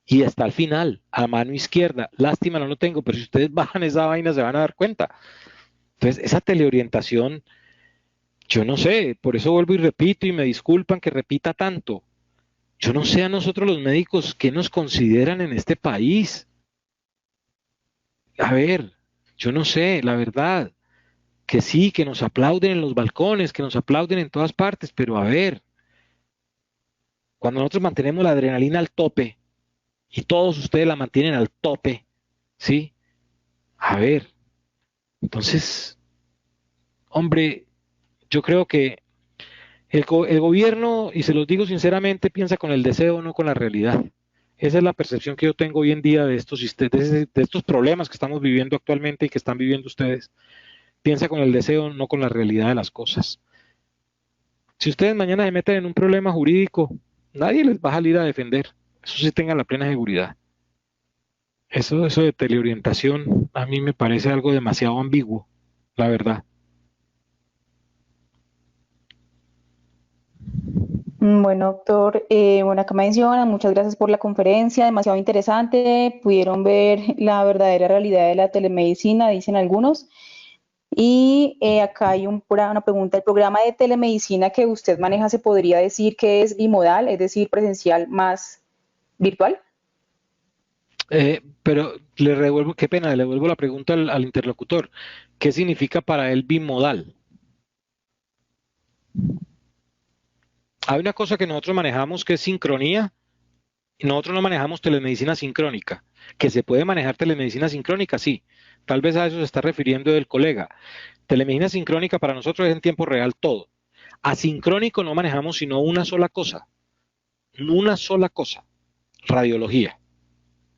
Speaker 2: Y hasta el final, a mano izquierda, lástima no lo tengo, pero si ustedes bajan esa vaina se van a dar cuenta. Entonces, esa teleorientación, yo no sé, por eso vuelvo y repito y me disculpan que repita tanto. Yo no sé a nosotros los médicos qué nos consideran en este país. a ver, yo no sé, la verdad, que sí, que nos aplauden en los balcones, que nos aplauden en todas partes, pero a ver, cuando nosotros mantenemos la adrenalina al tope y todos ustedes la mantienen al tope, ¿sí? A ver, entonces, hombre, yo creo que el gobierno, y se los digo sinceramente, piensa con el deseo, no con la realidad. Esa es la percepción que yo tengo hoy en día de de estos problemas que estamos viviendo actualmente y que están viviendo ustedes. Piensa con el deseo, no con la realidad de las cosas. Si ustedes mañana se meten en un problema jurídico, nadie les va a salir a defender. Eso sí tengan la plena seguridad. Eso de teleorientación a mí me parece algo demasiado ambiguo, la verdad.
Speaker 3: Bueno, doctor, bueno, acá mencionan, muchas gracias por la conferencia, demasiado interesante. Pudieron ver la verdadera realidad de la telemedicina, dicen algunos. Y acá hay una pregunta, ¿el programa de telemedicina que usted maneja se podría decir que es bimodal, es decir, presencial más virtual?
Speaker 2: Pero le revuelvo, qué pena, le devuelvo la pregunta al interlocutor. ¿Qué significa para él bimodal? Hay una cosa que nosotros manejamos que es sincronía, y nosotros no manejamos telemedicina sincrónica. ¿Que se puede manejar telemedicina sincrónica? Sí. Tal vez a eso se está refiriendo el colega. Telemedicina sincrónica para nosotros es en tiempo real todo. Asincrónico no manejamos sino una sola cosa, radiología.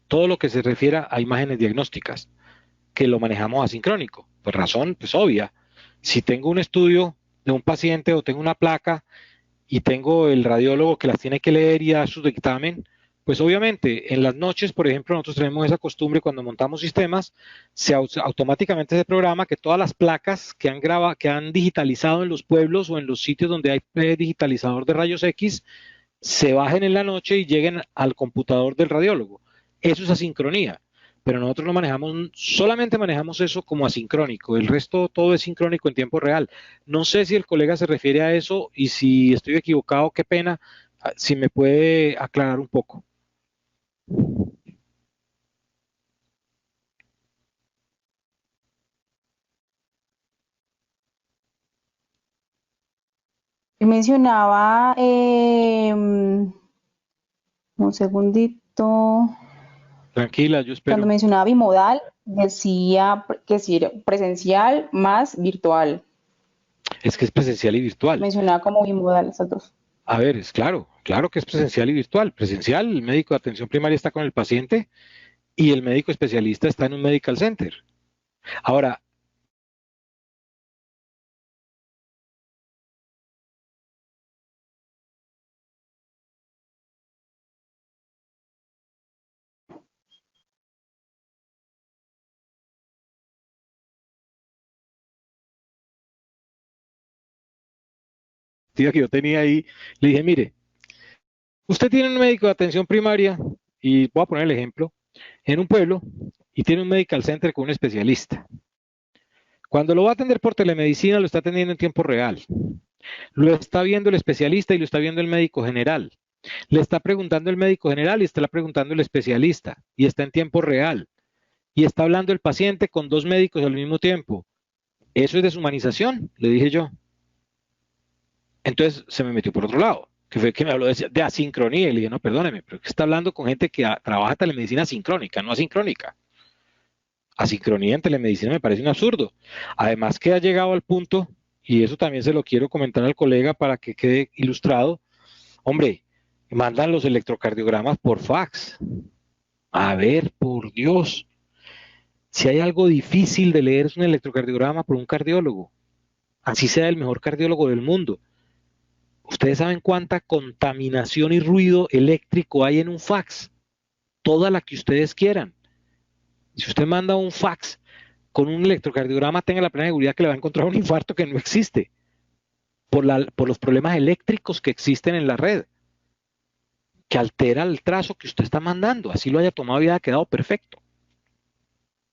Speaker 2: Todo lo que se refiera a imágenes diagnósticas, que lo manejamos asincrónico. Pues razón, pues obvia. Si tengo un estudio de un paciente o tengo una placa y tengo el radiólogo que las tiene que leer y dar su dictamen, pues obviamente en las noches, por ejemplo, nosotros tenemos esa costumbre cuando montamos sistemas, automáticamente se programa que todas las placas que han digitalizado en los pueblos o en los sitios donde hay digitalizador de rayos X, se bajen en la noche y lleguen al computador del radiólogo. Eso es asincronía. Pero nosotros no manejamos, solamente manejamos eso como asincrónico. El resto todo es sincrónico en tiempo real. No sé si el colega se refiere a eso y si estoy equivocado, qué pena, si me puede aclarar un poco.
Speaker 3: Él mencionaba, un segundito,
Speaker 2: Tranquila, yo
Speaker 3: cuando
Speaker 2: espero.
Speaker 3: mencionaba bimodal, decía que si era presencial más virtual.
Speaker 2: Es que es presencial y virtual.
Speaker 3: Mencionaba como bimodal esas dos.
Speaker 2: A ver, es claro, claro que es presencial y virtual. Presencial, el médico de atención primaria está con el paciente y el médico especialista está en un medical center. Ahora, que yo tenía ahí, le dije, mire, usted tiene un médico de atención primaria, y voy a poner el ejemplo, en un pueblo, y tiene un medical center con un especialista. Cuando lo va a atender por telemedicina, lo está atendiendo en tiempo real. Lo está viendo el especialista y lo está viendo el médico general. Le está preguntando el médico general y está preguntando el especialista. Y está en tiempo real. Y está hablando el paciente con dos médicos al mismo tiempo. Eso es deshumanización, le dije yo. Entonces se me metió por otro lado, que fue que me habló de asincronía y le dije, no, perdóneme, pero que está hablando con gente que trabaja telemedicina sincrónica, no asincrónica. Asincronía en telemedicina me parece un absurdo. Además que ha llegado al punto, y eso también se lo quiero comentar al colega para que quede ilustrado, hombre, mandan los electrocardiogramas por fax. A ver, por Dios, si hay algo difícil de leer es un electrocardiograma por un cardiólogo, así sea el mejor cardiólogo del mundo. ¿Ustedes saben cuánta contaminación y ruido eléctrico hay en un fax? Toda la que ustedes quieran. Si usted manda un fax con un electrocardiograma, tenga la plena seguridad que le va a encontrar un infarto que no existe por los problemas eléctricos que existen en la red, que altera el trazo que usted está mandando. Así lo haya tomado y haya quedado perfecto.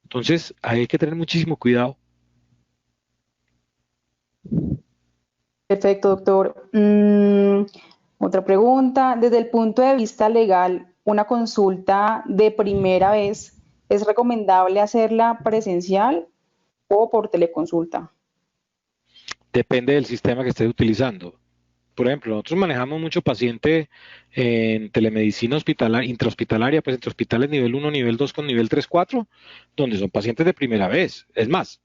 Speaker 2: Entonces, hay que tener muchísimo cuidado.
Speaker 3: Perfecto, doctor. Otra pregunta. Desde el punto de vista legal, una consulta de primera vez ¿Es recomendable hacerla presencial o por teleconsulta?
Speaker 2: Depende del sistema que estés utilizando. Por ejemplo, nosotros manejamos mucho paciente en telemedicina hospitalaria, intrahospitalaria, pues entre hospitales nivel 1, nivel 2 con nivel 3, 4, donde son pacientes de primera vez. Es más,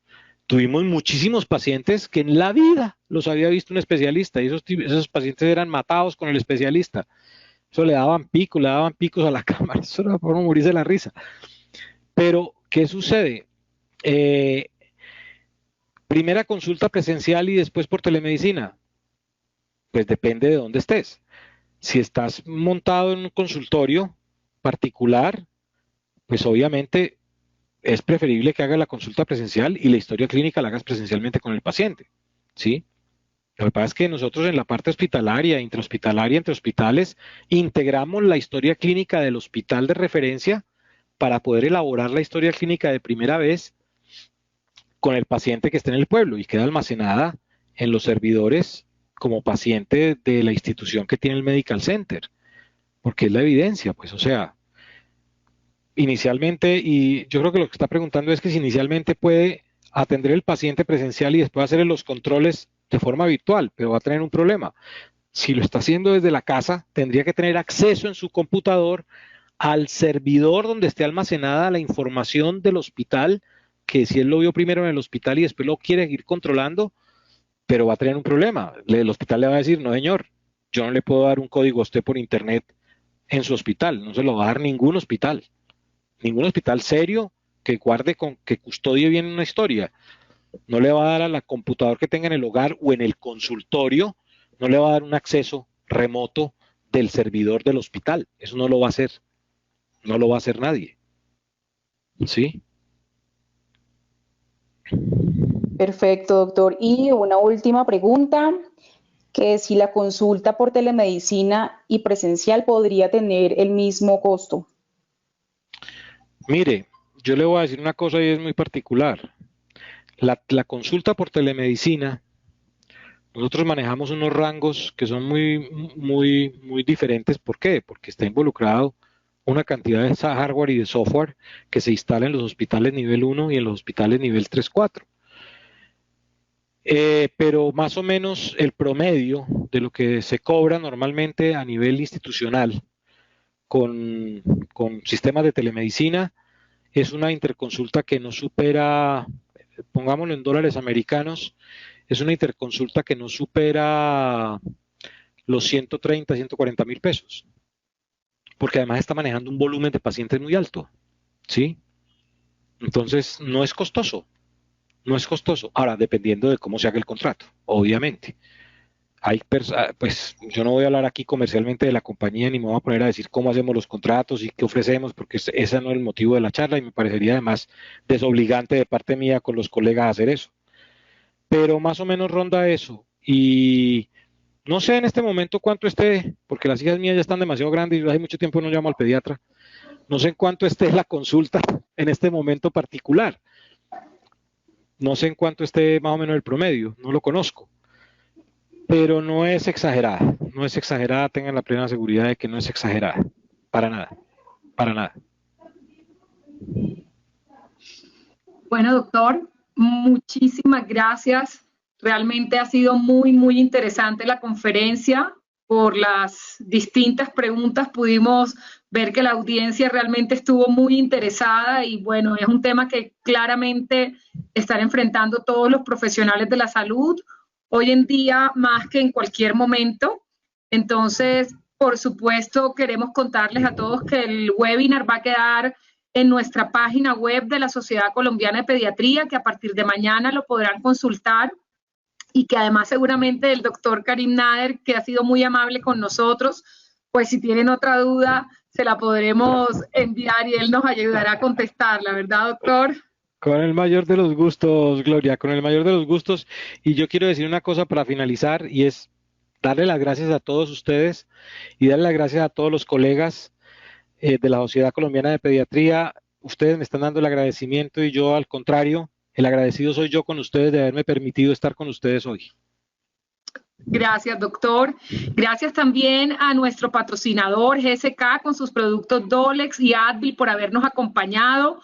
Speaker 2: tuvimos muchísimos pacientes que en la vida los había visto un especialista y esos pacientes eran matados con el especialista. Eso le daban picos a la cámara, eso era por morirse de la risa. Pero, ¿qué sucede? Eh, Primera consulta presencial y después por telemedicina. Pues depende de dónde estés. Si estás montado en un consultorio particular, pues obviamente es preferible que hagas la consulta presencial y la historia clínica la hagas presencialmente con el paciente, ¿sí? Lo que pasa es que nosotros en la parte hospitalaria, intrahospitalaria, entre hospitales, integramos la historia clínica del hospital de referencia para poder elaborar la historia clínica de primera vez con el paciente que esté en el pueblo y queda almacenada en los servidores como paciente de la institución que tiene el Medical Center, porque es la evidencia, pues, o sea, inicialmente, y yo creo que lo que está preguntando es que si inicialmente puede atender el paciente presencial y después hacerle los controles de forma virtual, pero va a tener un problema. Si lo está haciendo desde la casa, tendría que tener acceso en su computador al servidor donde esté almacenada la información del hospital, que si él lo vio primero en el hospital y después lo quiere ir controlando, pero va a tener un problema. El hospital le va a decir, no señor, yo no le puedo dar un código a usted por internet en su hospital, no se lo va a dar ningún hospital serio que guarde, que custodie bien una historia. No le va a dar a la computadora que tenga en el hogar o en el consultorio, no le va a dar un acceso remoto del servidor del hospital. Eso no lo va a hacer. No lo va a hacer nadie. ¿Sí?
Speaker 3: Perfecto, doctor. Y una última pregunta, que si la consulta por telemedicina y presencial podría tener el mismo costo.
Speaker 2: Mire, yo le voy a decir una cosa y es muy particular. La consulta por telemedicina, nosotros manejamos unos rangos que son muy diferentes. ¿Por qué? Porque está involucrado una cantidad de hardware y de software que se instala en los hospitales nivel 1 y en los hospitales nivel 3, 4. Pero más o menos el promedio de lo que se cobra normalmente a nivel institucional con sistemas de telemedicina es una interconsulta que no supera, pongámoslo en dólares americanos, es una interconsulta que no supera los 130, 140 mil pesos, porque además está manejando un volumen de pacientes muy alto, ¿sí? Entonces no es costoso, no es costoso. Ahora, dependiendo de cómo se haga el contrato, obviamente. Pues yo no voy a hablar aquí comercialmente de la compañía ni me voy a poner a decir cómo hacemos los contratos y qué ofrecemos, porque ese no es el motivo de la charla y me parecería además desobligante de parte mía con los colegas hacer eso. Pero más o menos ronda eso. Y no sé en este momento cuánto esté, porque las hijas mías ya están demasiado grandes y yo hace mucho tiempo no llamo al pediatra. No sé en cuánto esté la consulta en este momento particular. No sé en cuánto esté más o menos el promedio, no lo conozco. Pero no es exagerada, no es exagerada, tengan la plena seguridad de que no es exagerada, para nada, para nada.
Speaker 1: Bueno, doctor, muchísimas gracias. Realmente ha sido muy interesante la conferencia. Por las distintas preguntas pudimos ver que la audiencia realmente estuvo muy interesada y bueno, es un tema que claramente están enfrentando todos los profesionales de la salud hoy en día más que en cualquier momento. Entonces, por supuesto, queremos contarles a todos que el webinar va a quedar en nuestra página web de la Sociedad Colombiana de Pediatría, que a partir de mañana lo podrán consultar y que además seguramente el doctor Karim Nader, que ha sido muy amable con nosotros, pues si tienen otra duda, se la podremos enviar y él nos ayudará a contestarla, ¿verdad, doctor?
Speaker 2: Con el mayor de los gustos, Gloria, con el mayor de los gustos. Y yo quiero decir una cosa para finalizar y es darle las gracias a todos ustedes y darle las gracias a todos los colegas de la Sociedad Colombiana de Pediatría. Ustedes me están dando el agradecimiento y yo al contrario, el agradecido soy yo con ustedes de haberme permitido estar con ustedes hoy.
Speaker 1: Gracias, doctor. Gracias también a nuestro patrocinador GSK con sus productos Dolex y Advil por habernos acompañado.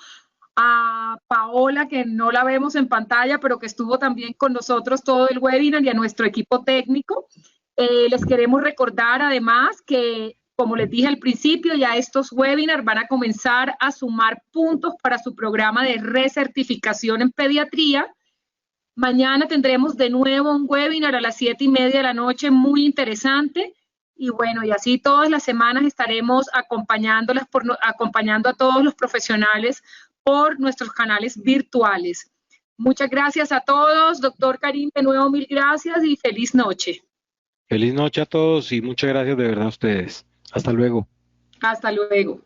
Speaker 1: A Paola, que no la vemos en pantalla, pero que estuvo también con nosotros todo el webinar, y a nuestro equipo técnico. Les queremos recordar además que, como les dije al principio, ya estos webinars van a comenzar a sumar puntos para su programa de recertificación en pediatría. Mañana tendremos de nuevo un webinar a las 7:30 de la noche, muy interesante. Y bueno, y así todas las semanas estaremos acompañando a todos los profesionales por nuestros canales virtuales. Muchas gracias a todos. Doctor Karim, de nuevo mil gracias y feliz noche.
Speaker 2: Feliz noche a todos y muchas gracias de verdad a ustedes. Hasta luego.
Speaker 1: Hasta luego.